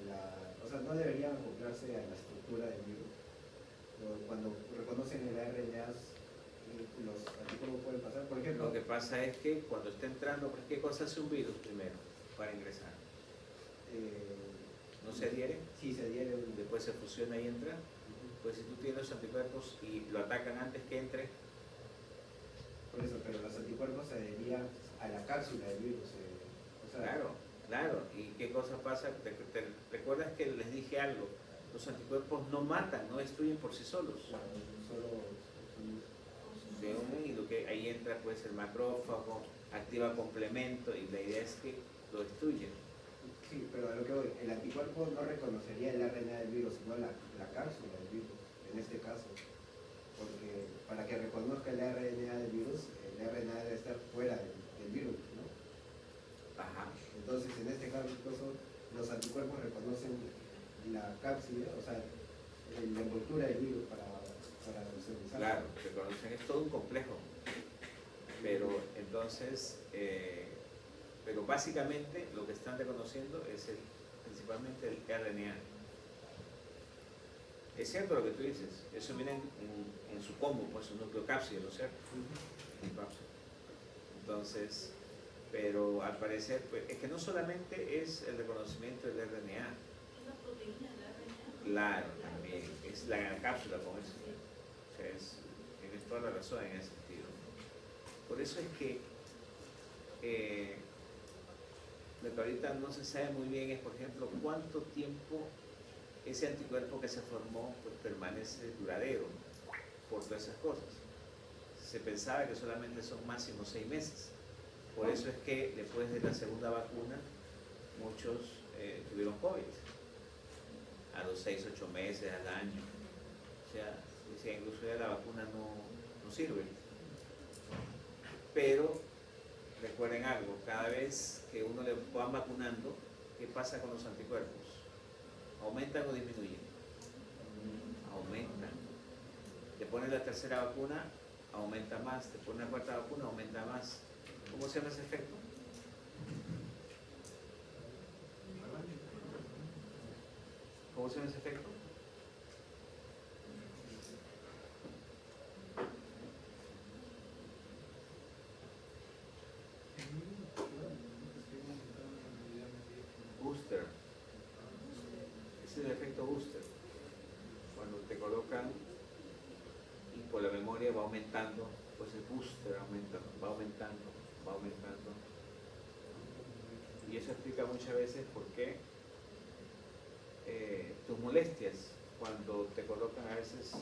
la, o sea, no deberían acoplarse a la estructura del virus. Cuando reconocen el RNA, los anticuerpos pueden pasar, por ejemplo. Lo que pasa es que cuando está entrando, ¿qué cosa hace un virus primero para ingresar? ¿No se adhiere? Sí, se adhiere. Después se fusiona y entra. Pues si tú tienes los anticuerpos y lo atacan antes que entre, Por eso, pero los anticuerpos se adherían a la cápsula del virus. O sea, claro. ¿Y qué cosa pasa? ¿Te recuerdas que les dije algo? Los anticuerpos no matan, no destruyen por sí solos. Se unen y lo que ahí entra pues el macrófago, activa complemento y la idea es que lo destruyen. Sí, pero a lo que voy, el anticuerpo no reconocería el RNA del virus, sino la cápsula del virus, en este caso. Porque para que reconozca el RNA del virus, el RNA debe estar fuera del virus, ¿no? Ajá. Entonces, en este caso, los anticuerpos reconocen la cápsula, o sea, la envoltura del virus para visualizar. Claro, reconocen, es todo un complejo. Pero entonces, pero básicamente lo que están reconociendo es principalmente el RNA. Es cierto lo que tú dices, eso viene en su combo, pues un nucleocápside, ¿no es cierto? Entonces, pero al parecer, pues, es que no solamente es el reconocimiento del RNA, Es una proteína de la RNA. claro, también, es la cápsula con eso. O sea, tienes toda la razón en ese sentido. Por eso es que lo que ahorita no se sabe muy bien es, por ejemplo, cuánto tiempo ese anticuerpo que se formó pues, permanece duradero por todas esas cosas. Se pensaba que solamente son máximo 6 meses. Por eso es que después de la segunda vacuna, muchos tuvieron COVID. A los 6, 8 meses, al año. O sea, decía, incluso ya la vacuna no sirve. Pero recuerden algo, cada vez que uno le van vacunando, ¿qué pasa con los anticuerpos? ¿Aumentan o disminuyen? Aumentan. Te pones la tercera vacuna, aumenta más. Te pones la cuarta vacuna, aumenta más. ¿Cómo se llama ese efecto? ¿Cómo se llama ese efecto? Booster. Ese es el efecto booster. Cuando te colocan y por la memoria va aumentando, pues el booster aumenta, va aumentando, va aumentando. Y eso explica muchas veces por qué tus molestias, cuando te colocan a veces,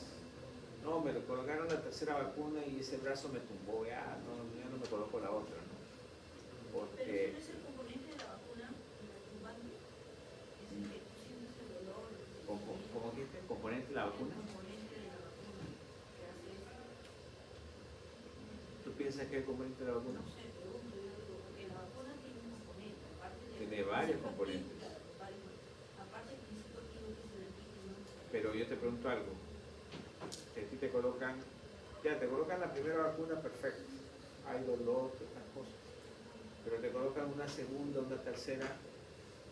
no, me lo colocaron la tercera vacuna y ese brazo me tumbó, ya no me coloco la otra, ¿no? Pero Porque ese no es el componente de la vacuna, el tumbante. Es el que sientes el dolor. ¿cómo dijiste? ¿Componente de la vacuna? El componente de la vacuna que hace eso. ¿Tú piensas que es el componente de la vacuna? No sé, pregunto, yo digo, porque la vacuna tiene un componente, aparte de... Tiene varios componentes. Aparte del principio activo que es el antígeno. Pero yo te pregunto algo. Si a ti te colocan, ya te colocan la primera vacuna, perfecto. Hay dolor, todas estas cosas. Pero te colocan una segunda, una tercera,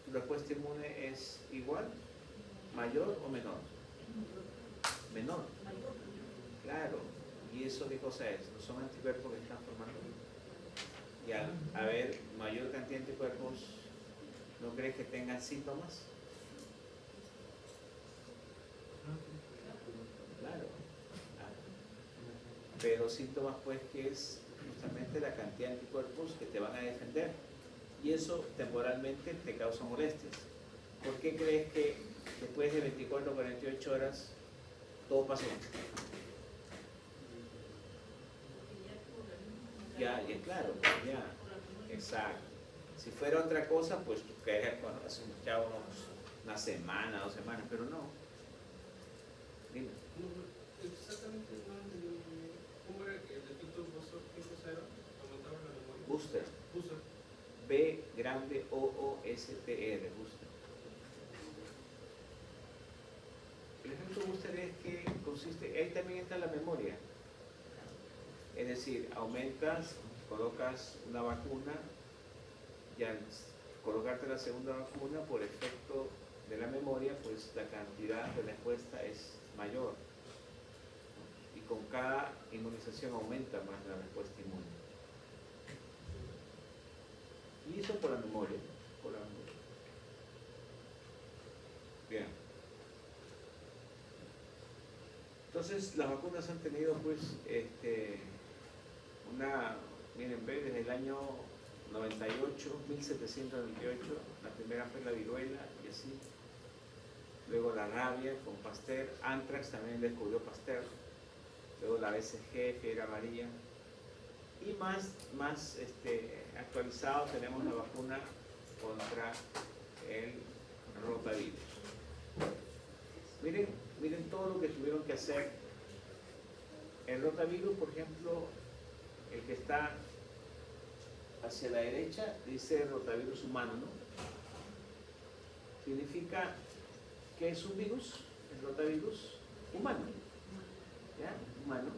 ¿tu respuesta inmune es igual, mayor o menor? Menor. Claro. ¿Y eso qué cosa es? ¿No son anticuerpos que están formando? Y al haber mayor cantidad de anticuerpos, ¿no crees que tengan síntomas? Claro. Pero síntomas pues que es justamente la cantidad de anticuerpos que te van a defender. Y eso temporalmente te causa molestias. ¿Por qué crees que después de 24 o 48 horas todo pasó? Ya, claro, ya. Exacto. Si fuera otra cosa, pues tú caerías con ya una semana, 2 semanas, pero no. Dime. Exactamente, no entendí muy bien. ¿Cómo era que el efecto booster? ¿Qué cosa era? ¿Aumentaba la memoria? Booster. Booster. B grande O-O-S-T-R, booster. El efecto booster es que consiste, ahí también entra la memoria. Es decir, aumentas, colocas una vacuna y al colocarte la segunda vacuna, por efecto de la memoria, pues la cantidad de respuesta es mayor. Y con cada inmunización aumenta más la respuesta inmune. Y eso por la memoria. Por la memoria. Bien. Entonces las vacunas han tenido pues miren, ve, desde el año 98, 1798, la primera fue la viruela y así. Luego la rabia con Pasteur, Anthrax también descubrió Pasteur. Luego la BCG, fiebre amarilla. Y más actualizado tenemos la vacuna contra el rotavirus. Miren todo lo que tuvieron que hacer. El rotavirus, por ejemplo, el que está hacia la derecha, dice rotavirus humano, ¿no? Significa que es un virus, el rotavirus humano, ¿ya? Humano.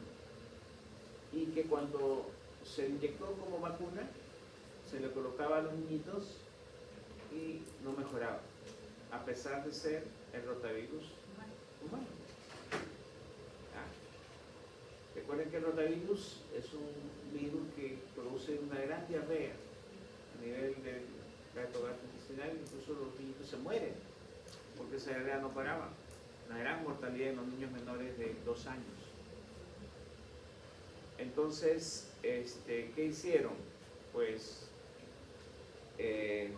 Y que cuando se inyectó como vacuna, se le colocaba a los niñitos y no mejoraba, a pesar de ser el rotavirus humano. Recuerden que el rotavirus es un virus que produce una gran diarrea a nivel del tracto gastrointestinal, incluso los niños se mueren porque esa diarrea no paraba. Una gran mortalidad en los niños menores de 2 años. Entonces, ¿qué hicieron? Pues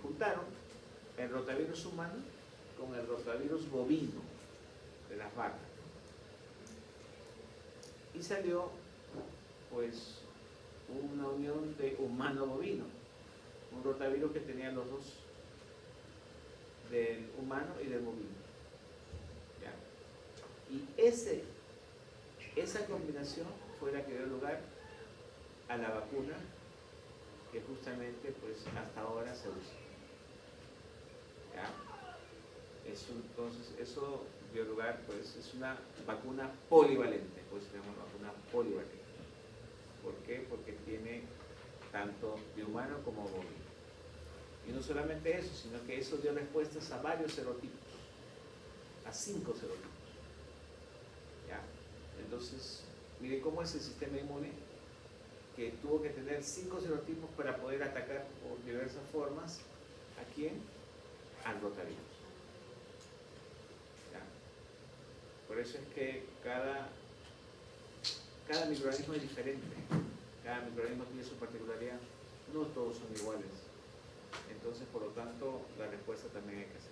juntaron el rotavirus humano con el rotavirus bovino de las vacas. Y salió, pues, una unión de humano-bovino, un rotavirus que tenía los dos, del humano y del bovino. ¿Ya? Y esa combinación fue la que dio lugar a la vacuna que justamente, pues, hasta ahora se usa. ¿Ya? Entonces, eso dio lugar, pues, es una vacuna polivalente, pues se llama vacuna polivalente. ¿Por qué? Porque tiene tanto de humano como bovino. Y no solamente eso, sino que eso dio respuestas a varios serotipos, a 5 serotipos. ¿Ya? Entonces, miren cómo es el sistema inmune, que tuvo que tener 5 serotipos para poder atacar por diversas formas. ¿A quién? Al rotavirus. ¿Ya? Por eso es que cada microorganismo es diferente, cada microorganismo tiene su particularidad, no todos son iguales. Entonces, por lo tanto, la respuesta también hay que hacer.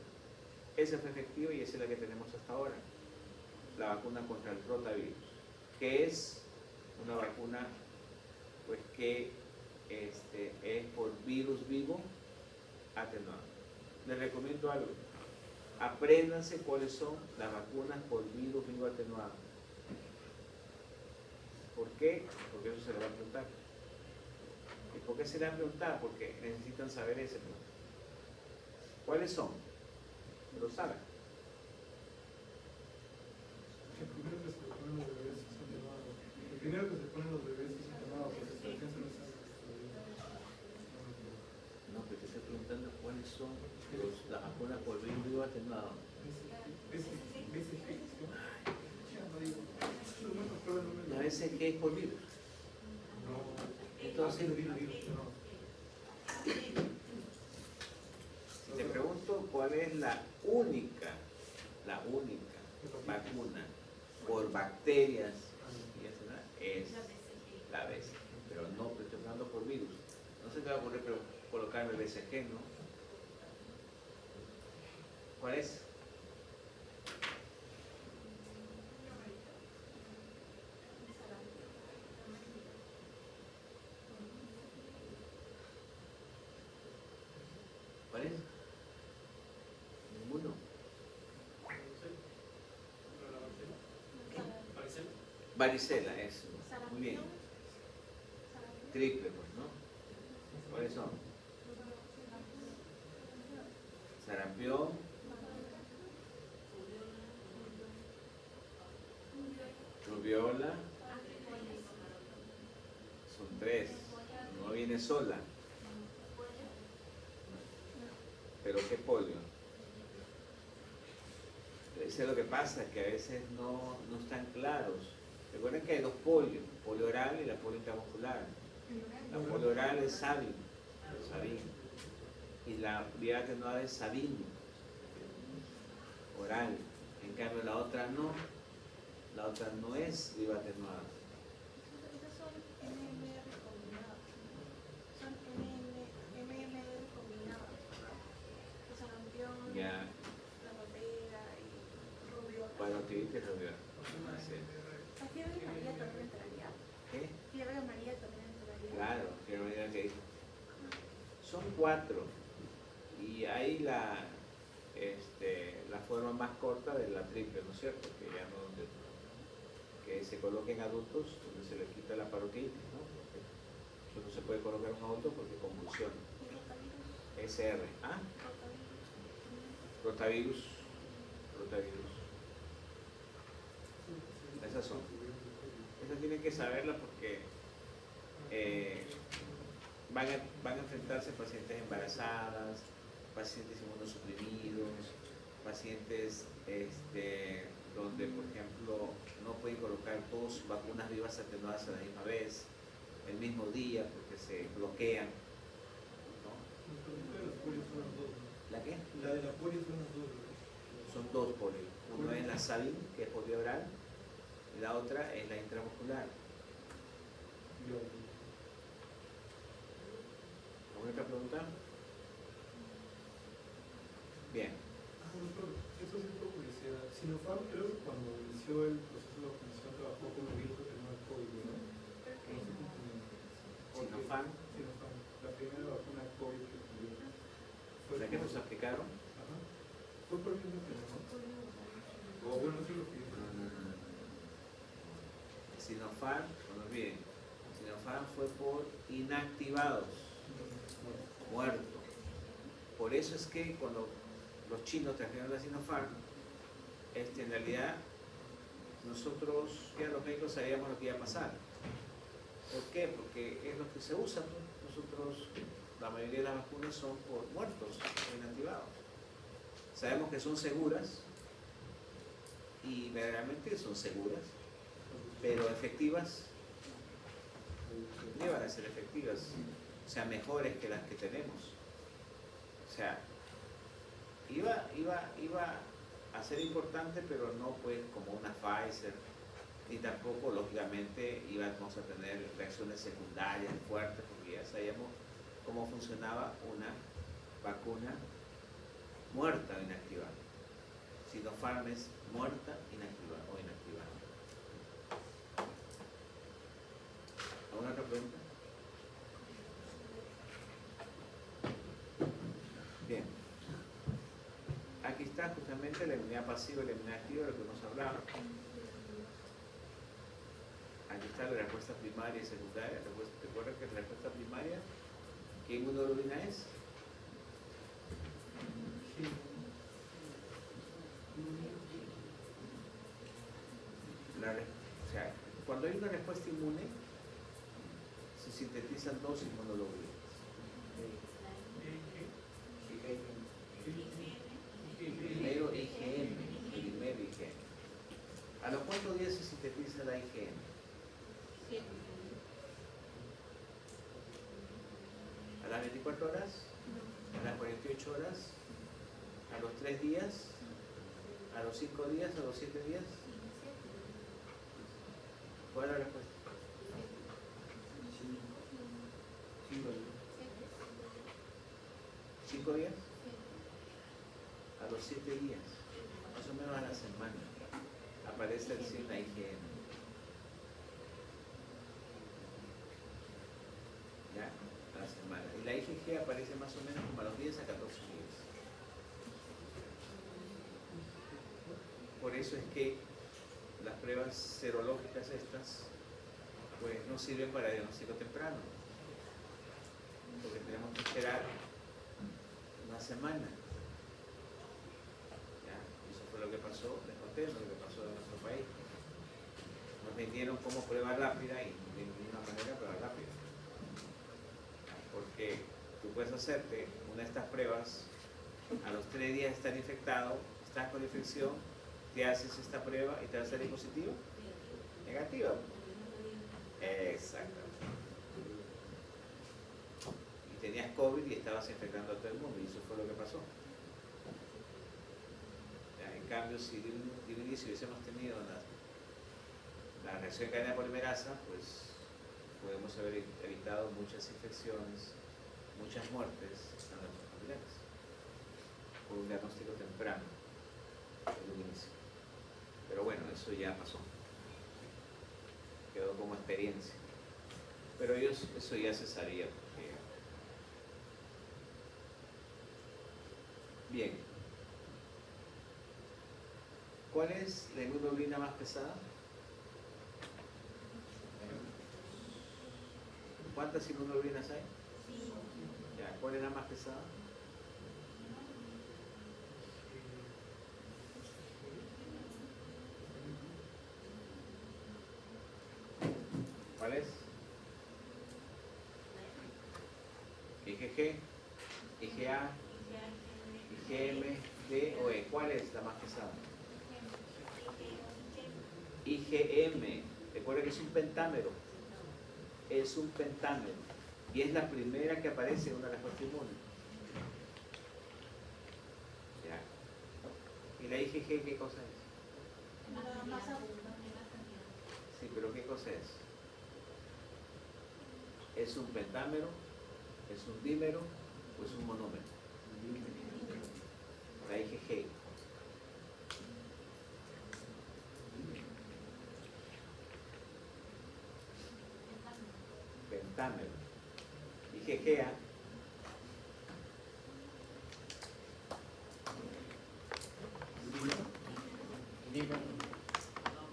Esa fue efectiva y esa es la que tenemos hasta ahora, la vacuna contra el rotavirus, que es una vacuna, pues, que es por virus vivo atenuado. Les recomiendo algo: apréndanse cuáles son las vacunas por virus vivo atenuado. ¿Por qué? Porque eso se le va a preguntar. ¿Y por qué se le va a preguntar? Porque necesitan saber ese punto. ¿Cuáles son? ¿Lo saben? El primero que se ponen los bebés es atenuado. El primero que se ponen los bebés es atenuado porque se alcanzan esas. No, pero te estoy preguntando cuáles son las vacunas por virus vivo atenuado. A veces que es por virus. Entonces, te pregunto cuál es la única vacuna por bacterias, es la BCG, pero no, pero estoy hablando por virus. No se te va a ocurrir colocar el BCG, ¿no? ¿Cuál es? ¿Cuál es? Ninguno. Varicela, eso. Muy bien. Triple, pues, ¿no? ¿Cuáles son? Sarampión, rubiola, son 3. No viene sola. Pero ¿qué polio? Eso es lo que pasa, que a veces no están claros. Recuerden que hay 2 polios, polio oral y la polio intramuscular. La polio oral es Sabin, y la vía atenuada es Sabin, oral. En cambio la otra no es viva atenuada. Esas son MMR combinadas. Son MMR combinadas. El sarampión, Ya, la gotera y rubiola. parotiditis rubiola. La fiebre amarilla también entraría. ¿Qué? Fiebre amarilla también entraría. Claro, quiero ver que son 4 y hay la forma más corta de la triple, ¿no es cierto? Que se coloca en adultos donde se le quita la parotiditis, ¿no? Porque eso no se puede colocar en un adulto porque convulsiona. ¿Y rotavirus? SR, ¿ah? Rotavirus. Esas son. Esas tienen que saberlas porque van a enfrentarse pacientes embarazadas, pacientes inmunosuprimidos, pacientes donde, por ejemplo, no pueden colocar dos vacunas vivas atenuadas a la misma vez, el mismo día, porque se bloquean, ¿no? La pregunta de las polios son las dos, ¿no? ¿La qué? La de la polio son las dos, ¿no? Son dos polio. Uno es la SALIN, que es polio oral, y la otra es la intramuscular. ¿Alguna otra pregunta? Bien. Doctor, eso sí por curiosidad. Sinopharm creo que cuando inició el proceso de vacunación trabajó con los virus que tenían el COVID, ¿no? Sinopharm, Sinopharm, la primera vacuna de COVID que tuvieron. la que nos aplicaron. Ajá. Fue por el mismo tema, ¿no? O bueno, eso es lo que yo creo. Sinopharm, no lo olviden, Sinopharm fue por inactivados, muertos. Por eso es que cuando los chinos trajeron la Sinopharm, en realidad nosotros, ya los médicos sabíamos lo que iba a pasar. ¿Por qué? Porque es lo que se usa, ¿no? Nosotros, la mayoría de las vacunas son por muertos, por inactivados. Sabemos que son seguras, y verdaderamente son seguras, pero efectivas, no van a ser efectivas, o sea, mejores que las que tenemos. O sea, iba a ser importante, pero no pues como una Pfizer, ni tampoco lógicamente íbamos a tener reacciones secundarias fuertes, porque ya sabíamos cómo funcionaba una vacuna muerta o inactivada. Sinopharm es muerta, inactivada o inactivada. ¿Alguna otra pregunta? Bien. Aquí está justamente la inmunidad pasiva y la inmunidad activa de lo que hemos hablado. Aquí está la respuesta primaria y secundaria. ¿Recuerda que la respuesta primaria, qué inmunoglobulina es? O sea, cuando hay una respuesta inmune, se sintetizan dos inmunoglobulinas. Primero IgM, primero IgM. ¿A los cuántos días se sintetiza la IgM? ¿A las 24 horas? ¿A las 48 horas? ¿A los 3 días? ¿A los 5 días? ¿A los 7 días? ¿Cuál es la respuesta? 5 días. A los 7 días, más o menos a la semana, aparece el signo IgM. ¿Ya? A la semana. Y la IgG aparece más o menos como a los 10 a 14 días. Por eso es que las pruebas serológicas estas, pues no sirven para diagnóstico temprano, porque tenemos que esperar una semana. ¿Ya? Eso fue lo que pasó, les conté lo que pasó en nuestro país. Nos vendieron como prueba rápida y de ninguna manera prueba rápida. Porque tú puedes hacerte una de estas pruebas, a los 3 días de estar infectado, estás con infección, te haces esta prueba y te va a salir positivo, negativa. Exacto. Y tenías COVID y estabas infectando a todo el mundo, y eso fue lo que pasó. Ya, en cambio, si de un inicio hubiésemos tenido la reacción en cadena polimerasa, pues podemos haber evitado muchas infecciones, muchas muertes a nuestros familiares, por un diagnóstico temprano en un inicio. Pero bueno, eso ya pasó, quedó como experiencia, pero eso ya se sabía. Porque... Bien, ¿cuál es la inmunoglobulina más pesada? ¿Cuántas inmunoglobulinas hay? Ya, ¿cuál es la más pesada? ¿Cuál es? IgG, IgA, IgM, D o E. ¿Cuál es la más pesada? IgM, recuerda que es un pentámero. Es un pentámero. Y es la primera que aparece en una respuesta inmune. Ya. ¿Y la IgG qué cosa es? Más abundante, más cantidad. Sí, pero ¿qué cosa es? ¿Es un pentámero? ¿Es un dímero? ¿O es un monómero? La IgG. Pentámero. IgG.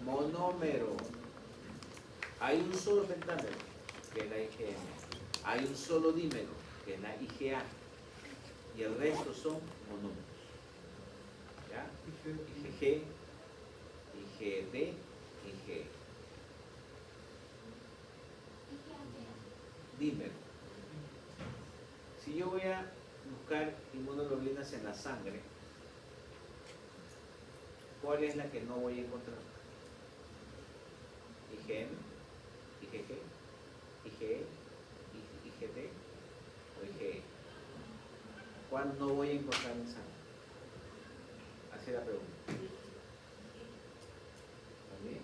Monómero. Hay un solo pentámero, que es la IgM. Hay un solo dímero, que es la IgA. Y el resto son monómeros. ¿Ya? IgG, IgD, IG. Dímero. Si yo voy a buscar inmunoglobulinas en la sangre, ¿cuál es la que no voy a encontrar? IgM, IgG, IgE, IgD o IgE. ¿Cuál no voy a encontrar en sangre? Así es la pregunta. ¿También?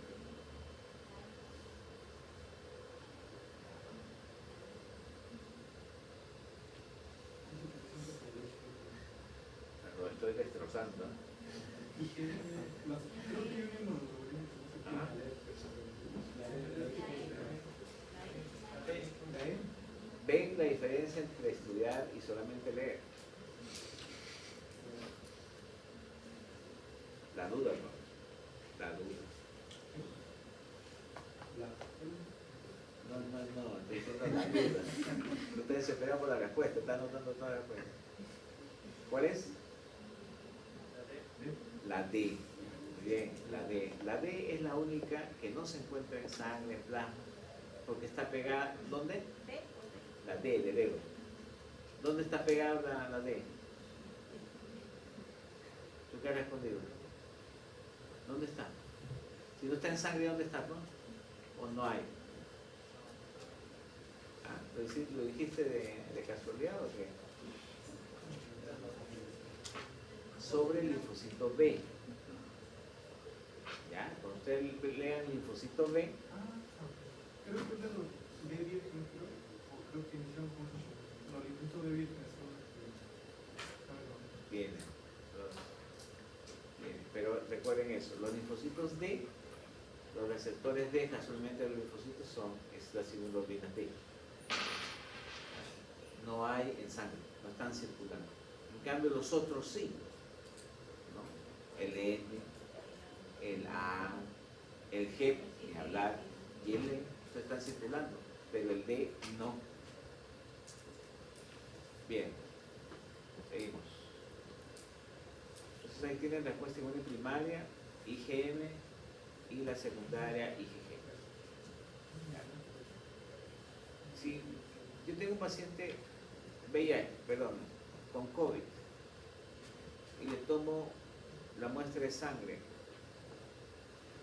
Lo estoy destrozando. Y que las creo que hay una inmunoglobulina que no se puede leer. La E. ¿Ven la diferencia entre estudiar y solamente leer? La duda, ¿no? La duda. No, estoy diciendo la duda. Ustedes se esperan por la respuesta, están anotando toda la respuesta. ¿Cuál es? La D. Muy bien, la D. La D es la única que no se encuentra en sangre, en plasma, porque está pegada, ¿dónde? ¿D o D? La D, de dedo. ¿Dónde está pegada la D? ¿Tú qué has respondido? ¿Dónde está? Si no está en sangre, ¿dónde está? ¿No? ¿O no hay? Ah, ¿lo dijiste de casualidad o qué? Sobre el linfocito B. ¿Ya? Cuando ustedes lean linfocito B, Creo que es de los B virgen, creo que iniciaron con los linfocitos B virgen son los que vienen. Pero recuerden eso, los linfocitos D, los receptores D, casualmente los linfocitos es las inmunoglobulinas D. No hay en sangre, no están circulando. En cambio los otros sí, ¿no? El N, el A, el G, ni hablar, y el E están circulando, pero el D no. Bien, seguimos. Entonces ahí tienen la respuesta inmune primaria, IgM, y la secundaria, IgG. Si yo tengo un paciente con COVID y le tomo la muestra de sangre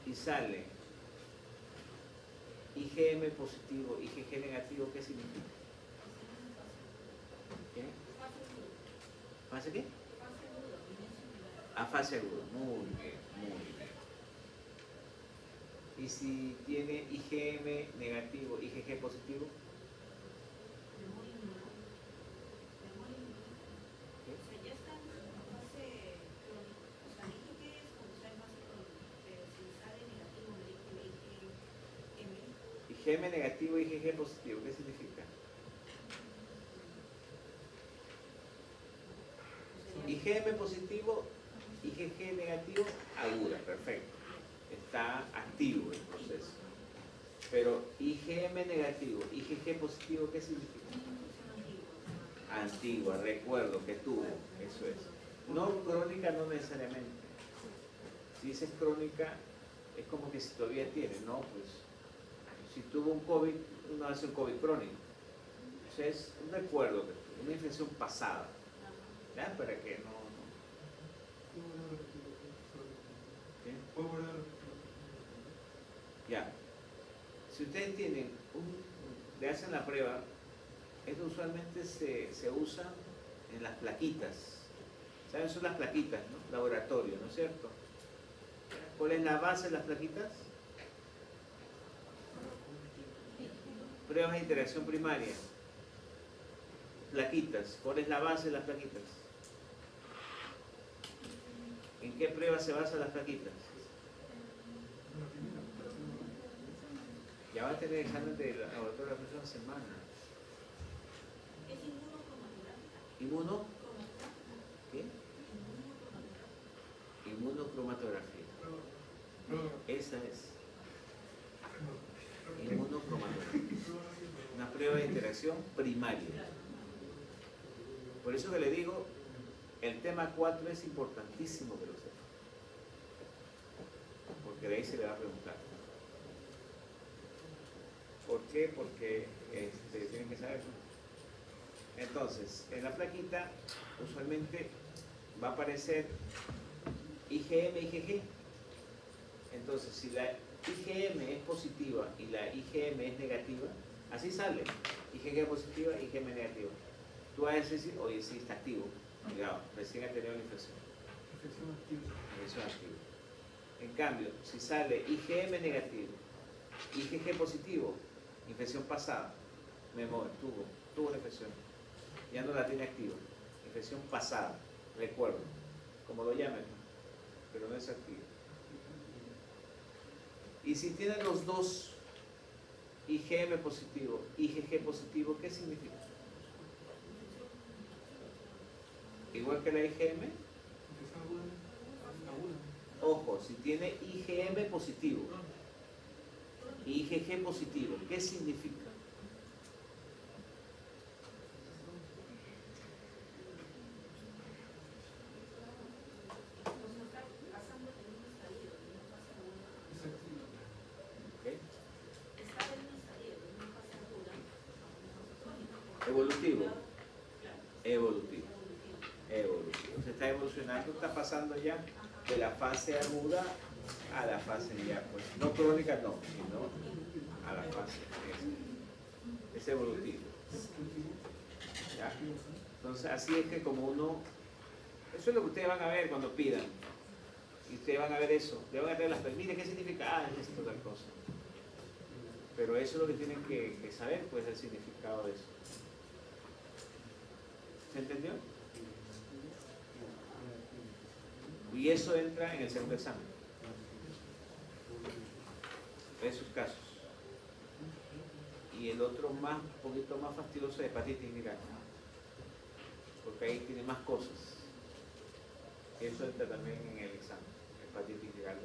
y sale IgM positivo, IgG negativo, ¿qué significa? ¿Qué? ¿Fase qué? A fase aguda, muy bien, muy bien. Y si tiene IgM negativo, IgG positivo, IgM negativo, IgG positivo, ¿qué significa? IgM positivo, IgG negativo, aguda, perfecto. Está activo el proceso. Pero IgM negativo, IgG positivo, ¿qué significa? Antigua, recuerdo que tuvo, eso es. No crónica, no necesariamente. Si dices crónica, es como que si todavía tiene, ¿no? Pues si tuvo un COVID, uno hace un COVID crónico. O sea, es un recuerdo, una infección pasada. ¿Ya? Para que no. ¿Puedo volver a Ya. Si ustedes tienen le hacen la prueba, esto usualmente se usa en las plaquitas. ¿Saben? Son las plaquitas, ¿no? Laboratorio, ¿no es cierto? ¿Cuál es la base de las plaquitas? Pruebas de interacción primaria. Plaquitas. ¿Cuál es la base de las plaquitas? ¿En qué pruebas se basan las plaquitas? Ya va a tener examen de laboratorio la próxima semana. Es inmunocromatografía. ¿Inmuno? ¿Qué? Inmunocromatografía. Esa es. Inmunocromatografía. Una prueba de interacción primaria. Por eso que le digo, el tema 4 es importantísimo que lo sepa. Porque de ahí se le va a preguntar. ¿Por qué? Porque tienen que saberlo. Entonces, en la plaquita usualmente va a aparecer IgM, IgG. Entonces, si la IgM es positiva y la IgM es negativa, así sale. IgG positiva, IgM negativa. Tú vas a decir, oye, sí, está activo. Cuidado, recién ha tenido la infección. Infección activa. Infección activa. En cambio, si sale IgM negativo, IgG positivo, infección pasada, tuvo una infección, ya no la tiene activa, infección pasada, recuerdo, como lo llamen, pero no es activa. Y si tienen los dos, IgM positivo, IgG positivo, ¿qué significa? Igual que la IgM, Infección aguda. ojo, si tiene IgM positivo, IgG positivo, ¿qué significa? ¿Ok? Evolutivo. Evolutivo. Evolutivo. Se está evolucionando, está pasando ya de la fase aguda a la fase ya, pues, no crónica, no, sino a la fase. Es evolutivo. ¿Ya? Entonces, así es que como uno, eso es lo que ustedes van a ver cuando pidan. Y ustedes van a ver eso. Le van a traer las preguntas. Mire, ¿qué significa? Ah, es esto, tal cosa. Pero eso es lo que tienen que saber, pues, el significado de eso. ¿Se entendió? Y eso entra en el segundo examen. Esos casos. Y el otro un poquito más fastidioso es hepatitis viral. Porque ahí tiene más cosas. Eso entra también en el examen. Hepatitis viral B.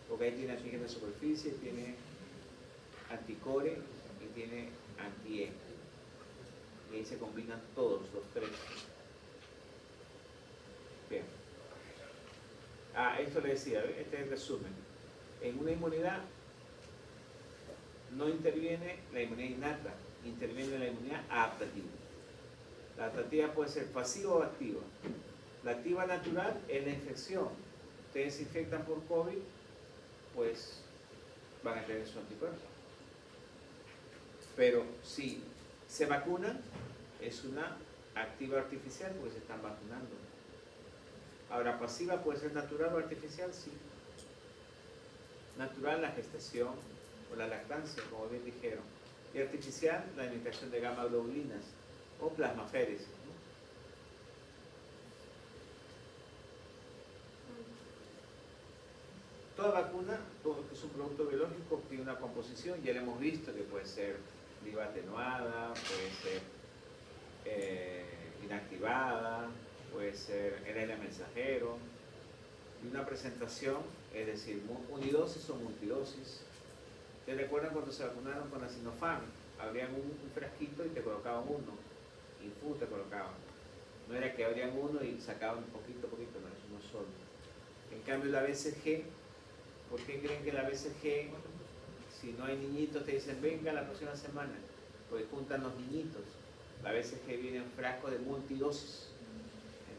Porque ahí tiene antígeno de superficie, tiene anticore y tiene anti-E. Y ahí se combinan todos los tres. Bien. Esto le decía, este es el resumen. En una inmunidad no interviene la inmunidad innata, interviene la inmunidad adaptativa. La adaptativa puede ser pasiva o activa. La activa natural es la infección. Ustedes se infectan por COVID, pues van a tener su anticuerpo. Pero si se vacunan, es una activa artificial porque se están vacunando. Ahora, pasiva puede ser natural o artificial, sí. Natural la gestación o la lactancia, como bien dijeron. Y artificial la alimentación de gamma globulinas o plasmaféresis, ¿no? Toda vacuna, todo que es un producto biológico, tiene una composición. Ya le hemos visto que puede ser viva atenuada, puede ser inactivada, puede ser RNA mensajero, y una presentación, es decir, unidosis o multidosis. ¿Te recuerdan cuando se vacunaron con la Sinopharm? Abrían un frasquito y te colocaban uno, Infus te colocaban. No era que abrían uno y sacaban poquito, no, es uno solo. En cambio la BCG, ¿por qué creen que la BCG, si no hay niñitos, te dicen venga la próxima semana? Porque juntan los niñitos. La BCG viene en frasco de multidosis.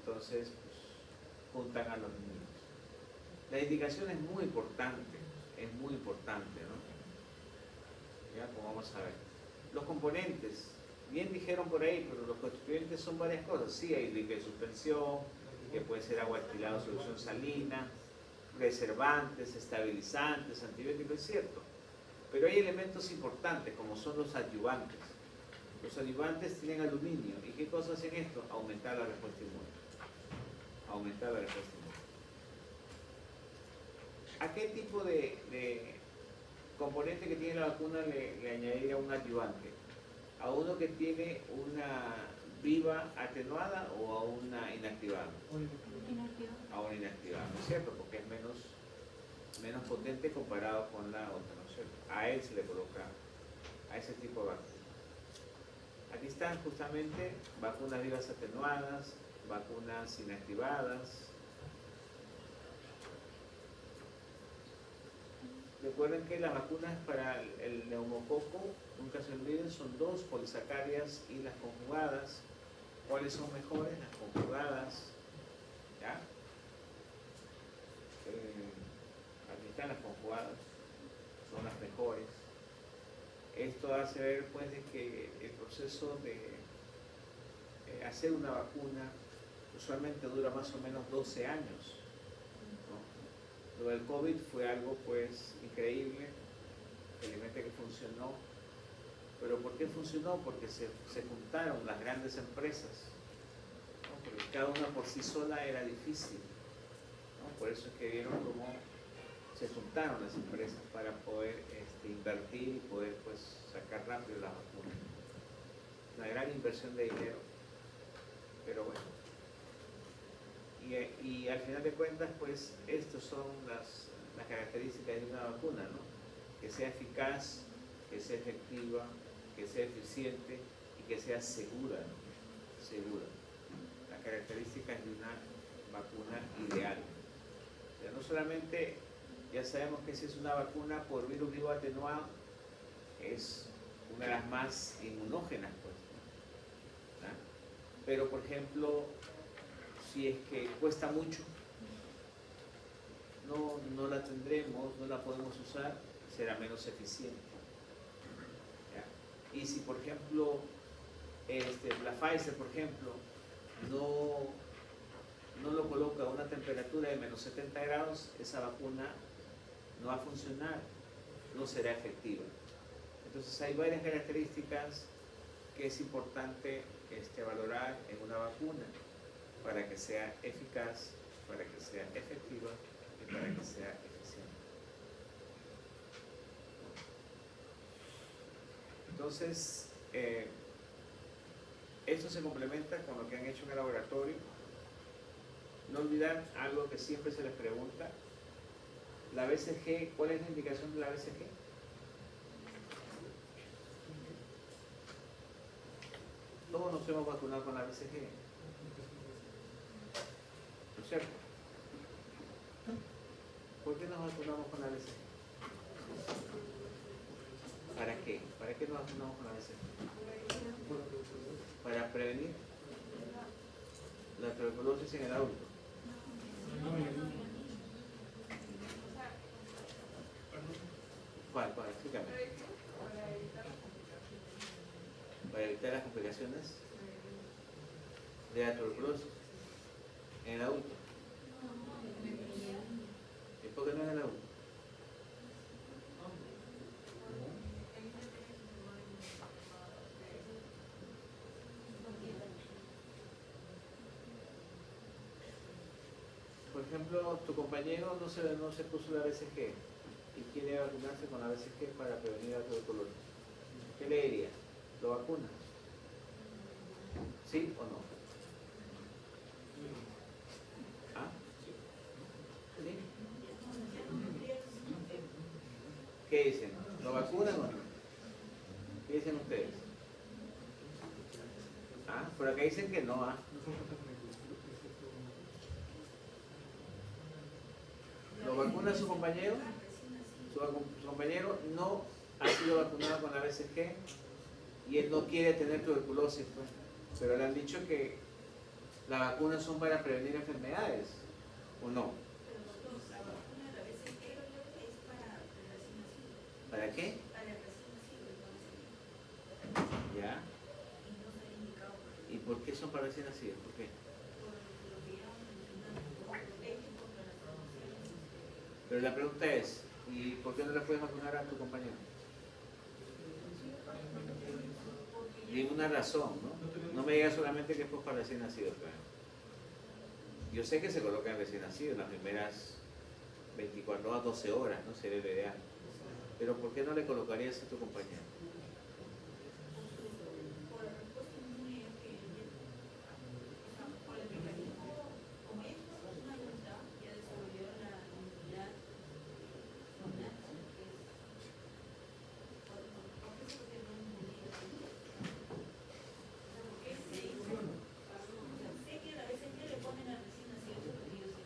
Entonces, pues, juntan a los niños. La indicación es muy importante es muy importante, ¿no? Ya, como vamos a ver. Los componentes, bien dijeron por ahí, pero los constituyentes son varias cosas. Sí, hay líquido de suspensión, que puede ser agua destilada o solución salina, preservantes, estabilizantes, antibióticos, es cierto. Pero hay elementos importantes, como son los adyuvantes. Los adyuvantes tienen aluminio. ¿Y qué cosas hacen esto? Aumentar la respuesta inmune. Aumentar la respuesta inmune. ¿A qué tipo de componente que tiene la vacuna le añadiría un adyuvante? ¿A uno que tiene una viva atenuada o a una inactivada? A una inactivada, ¿no es cierto? Porque es menos potente comparado con la otra, ¿no es cierto? A él se le coloca a ese tipo de vacuna. Aquí están justamente vacunas vivas atenuadas, vacunas inactivadas. Recuerden que las vacunas para el neumococo, nunca se olviden, son 2 polisacáridas y las conjugadas. ¿Cuáles son mejores? Las conjugadas. ¿Ya? Aquí están las conjugadas, son las mejores. Esto hace ver pues de que el proceso de hacer una vacuna usualmente dura más o menos 12 años. ¿No? Lo del COVID fue algo pues increíble, felizmente que funcionó. ¿Pero por qué funcionó? Porque se juntaron las grandes empresas, ¿no? Porque cada una por sí sola era difícil, ¿no? Por eso es que vieron cómo se juntaron las empresas para poder invertir y poder pues sacar rápido la vacuna. Una gran inversión de dinero, pero bueno. Y al final de cuentas pues estas son las características de una vacuna, ¿no? Que sea eficaz, que sea efectiva, que sea eficiente y que sea segura, ¿no? Segura. Las características de una vacuna ideal. O sea, no solamente ya sabemos que si es una vacuna por virus vivo atenuado, es una de las más inmunógenas, pues, ¿no? Pero por ejemplo, si es que cuesta mucho, no la tendremos, no la podemos usar, será menos eficiente. ¿Ya? Y si por ejemplo la Pfizer, por ejemplo, no lo coloca a una temperatura de menos 70 grados, esa vacuna no va a funcionar, no será efectiva. Entonces hay varias características que es importante valorar en una vacuna para que sea eficaz, para que sea efectiva y para que sea eficiente. Entonces, esto se complementa con lo que han hecho en el laboratorio. No olvidar algo que siempre se les pregunta. La BCG, ¿cuál es la indicación de la BCG? Todos nos hemos vacunado con la BCG, ¿no es cierto? ¿Por qué nos vacunamos con la BCG? ¿Para qué? ¿Para qué nos vacunamos con la BCG? Para prevenir la tuberculosis en el adulto. ¿Cuál? Explícame. Para evitar las complicaciones de la tuberculosis en el adulto. ¿Y por qué no en el adulto? Por ejemplo, tu compañero no se puso la BCG y quiere vacunarse con la BCG para prevenir la tuberculosis. ¿Qué le diría? ¿Lo vacunas? ¿Sí o no? ¿Ah? ¿Sí? ¿Qué dicen? ¿Lo vacunan o no? ¿Qué dicen ustedes? ¿Ah? Por acá dicen que no, ¿ah? ¿Lo vacuna su compañero? Su compañero no ha sido vacunado con la BCG y él no quiere tener tuberculosis, pues. Pero le han dicho que las vacunas son para prevenir enfermedades, ¿o no? La vacuna de la BCG es para ¿Para qué? para el recién nacido, entonces, ¿Ya? y no se ha indicado ¿Y por qué son para recién nacidos? ¿Por qué? por lo que ya mencionaron, como protegen contra las transmisiones. Pero la pregunta es, ¿y por qué no le puedes vacunar a tu compañero? Dime una razón, ¿no? No me digas solamente que es para recién nacidos, claro. Yo sé que se colocan recién nacidos en las primeras 24 horas, 12 horas, ¿no? Sería lo ideal. Pero ¿por qué no le colocarías a tu compañero? Por la respuesta inmune que o sea, por el mecanismo, como es una persona adulta, ya desarrolló la inmunidad zonal, que es por qué se no inmunidad. Porque se hizo, o sea, sé que a veces que le ponen a recién nacidos, pero yo sé.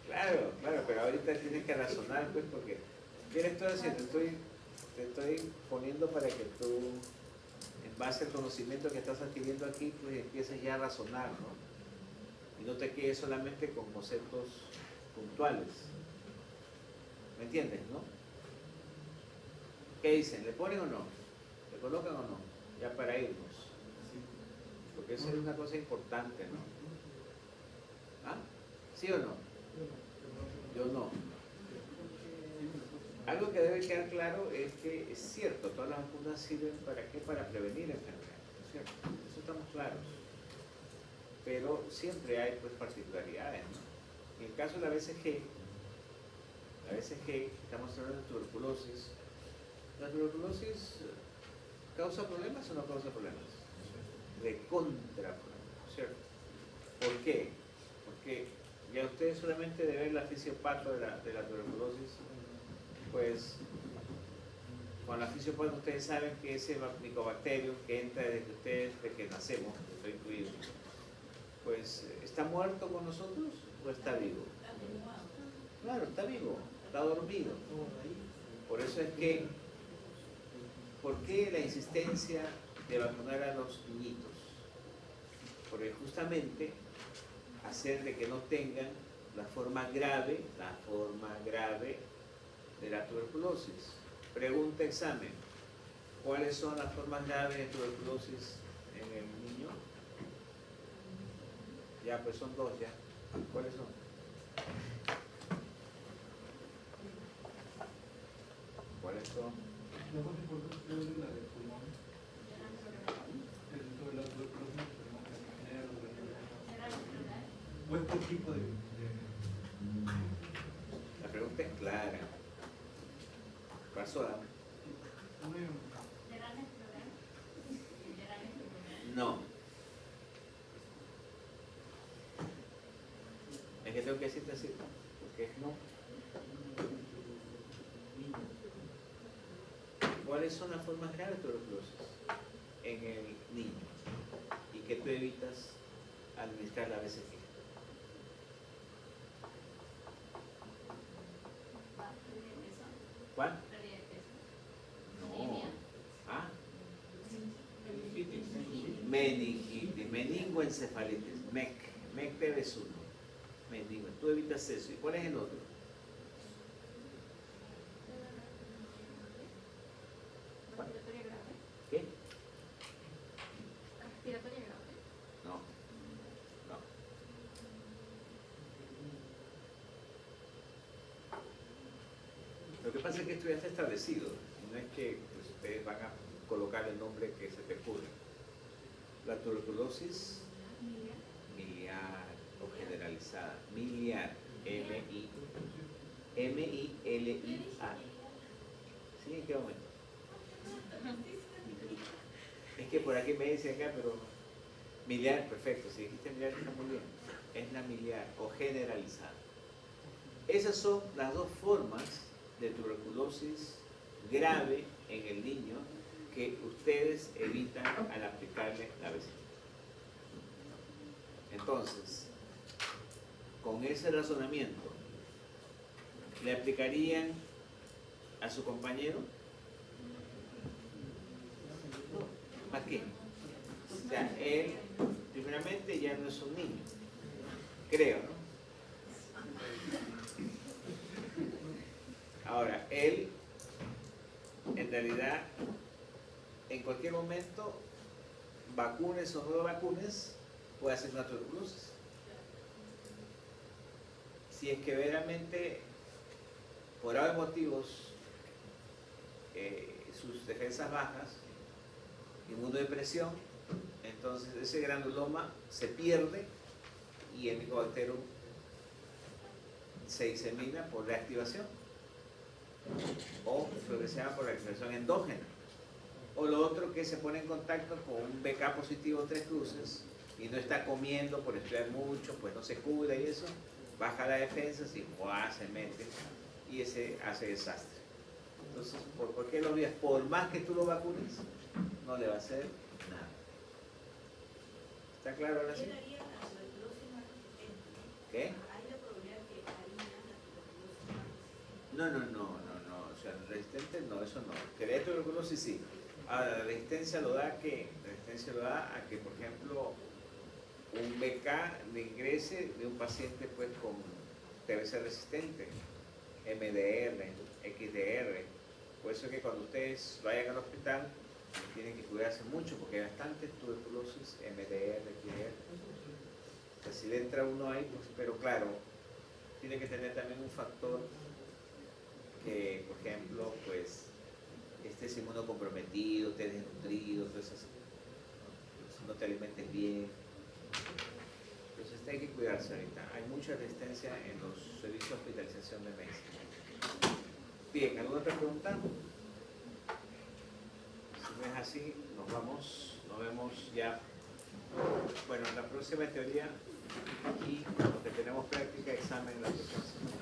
Claro, claro, pero ahorita tienes que razonar, pues, porque ¿qué le estoy haciendo? Te estoy poniendo para que tú, en base al conocimiento que estás adquiriendo aquí, pues empieces ya a razonar, ¿no? Y no te quedes solamente con conceptos puntuales. ¿Me entiendes, no? ¿Qué dicen? ¿Le ponen o no? ¿Le colocan o no? Ya para irnos. Porque eso es una cosa importante, ¿no? ¿Ah? ¿Sí o no? Yo no. Algo que debe quedar claro es que es cierto, todas las vacunas sirven para qué, para prevenir enfermedades, ¿no es cierto? Eso estamos claros. Pero siempre hay pues particularidades, ¿no? En el caso de la BCG, estamos hablando de tuberculosis. ¿La tuberculosis causa problemas o no causa problemas? De contra problemas, ¿cierto? ¿Por qué? Porque ya ustedes solamente de ver la fisiopato de la tuberculosis, pues con la fisiopato ustedes saben que ese micobacterio que entra desde que ustedes, desde que nacemos, estoy incluido, pues ¿está muerto con nosotros o está vivo? Claro, está vivo, está dormido. Por eso es que, ¿por qué la insistencia de vacunar a los niñitos? Porque justamente hacer de que no tengan la forma grave de la tuberculosis. Pregunta examen. ¿Cuáles son las formas graves de tuberculosis en el niño? Ya, pues son dos ya. ¿Cuáles son? ¿Cuáles son? La más importante creo es la del pulmón. Sobre la tuberculosis del pulmón que genera los granulomas. ¿O es por tipo de... La pregunta es clara. Pasó, dame. No. Es que tengo que decirte así, porque es no. ¿Cuáles son las formas graves de tuberculosis en el niño? Y que tú evitas administrar la BCG. ¿Cuál? No. ¿Ah? Meningitis, meningoencefalitis, MEC. MEC es uno. Meningo. Tú evitas eso. ¿Y cuál es el otro? ¿Respiratoria grave? ¿Qué? ¿Respiratoria grave? No. No. Lo que pasa es que esto ya está establecido. No es que pues, ustedes van a colocar el nombre que se te ocurra. La tuberculosis miliar o generalizada. Miliar. M-I-L-I-A. ¿Sí? ¿En qué momento? Es que por aquí me dicen acá, pero miliar, perfecto. Si dijiste miliar está muy bien. Es la miliar o generalizada. Esas son las dos formas de tuberculosis grave en el niño que ustedes evitan al aplicarle la BCG. Entonces, con ese razonamiento, ¿le aplicarían a su compañero? No. ¿Para qué? O sea, él, primeramente, ya no es un niño. Creo, ¿no? Ahora, él en realidad, en cualquier momento, vacunes o no vacunes, puede hacer una tuberculosis. Si es que verdaderamente, por varios motivos, sus defensas bajas, inmunodepresión, entonces ese granuloma se pierde y el Mycobacterium se disemina por reactivación o lo que se llama por reactivación endógena. O lo otro que se pone en contacto con un BK positivo 3 cruces y no está comiendo por estudiar mucho, pues no se cuida y eso, baja la defensa y ¡buah! Se mete y ese hace desastre. Entonces, por cualquier los días, por más que tú lo vacunes, no le va a hacer nada. ¿Está claro ahora sí? Él haría la tuberculosis más resistente. ¿Qué? Hay la probabilidad que haría la tuberculosis más resistente. No. O sea, resistente no, eso no. Que la tuberculosis sí. Ahora, la resistencia lo da a que, por ejemplo, un BK le ingrese de un paciente pues con TBC resistente, MDR, XDR. Por eso es que cuando ustedes vayan al hospital tienen que cuidarse mucho porque hay bastantes tuberculosis, MDR, XDR. O sea, si le entra uno ahí, pues, pero claro, tiene que tener también un factor que, por ejemplo, pues, estés inmunocomprometido, estés desnutrido, entonces no te alimentes bien. Entonces hay que cuidarse ahorita. Hay mucha resistencia en los servicios de hospitalización de medicina. Bien, ¿alguna otra pregunta? Si no es así, nos vemos ya. Bueno, en la próxima teoría y lo que tenemos práctica, examen la próxima semana.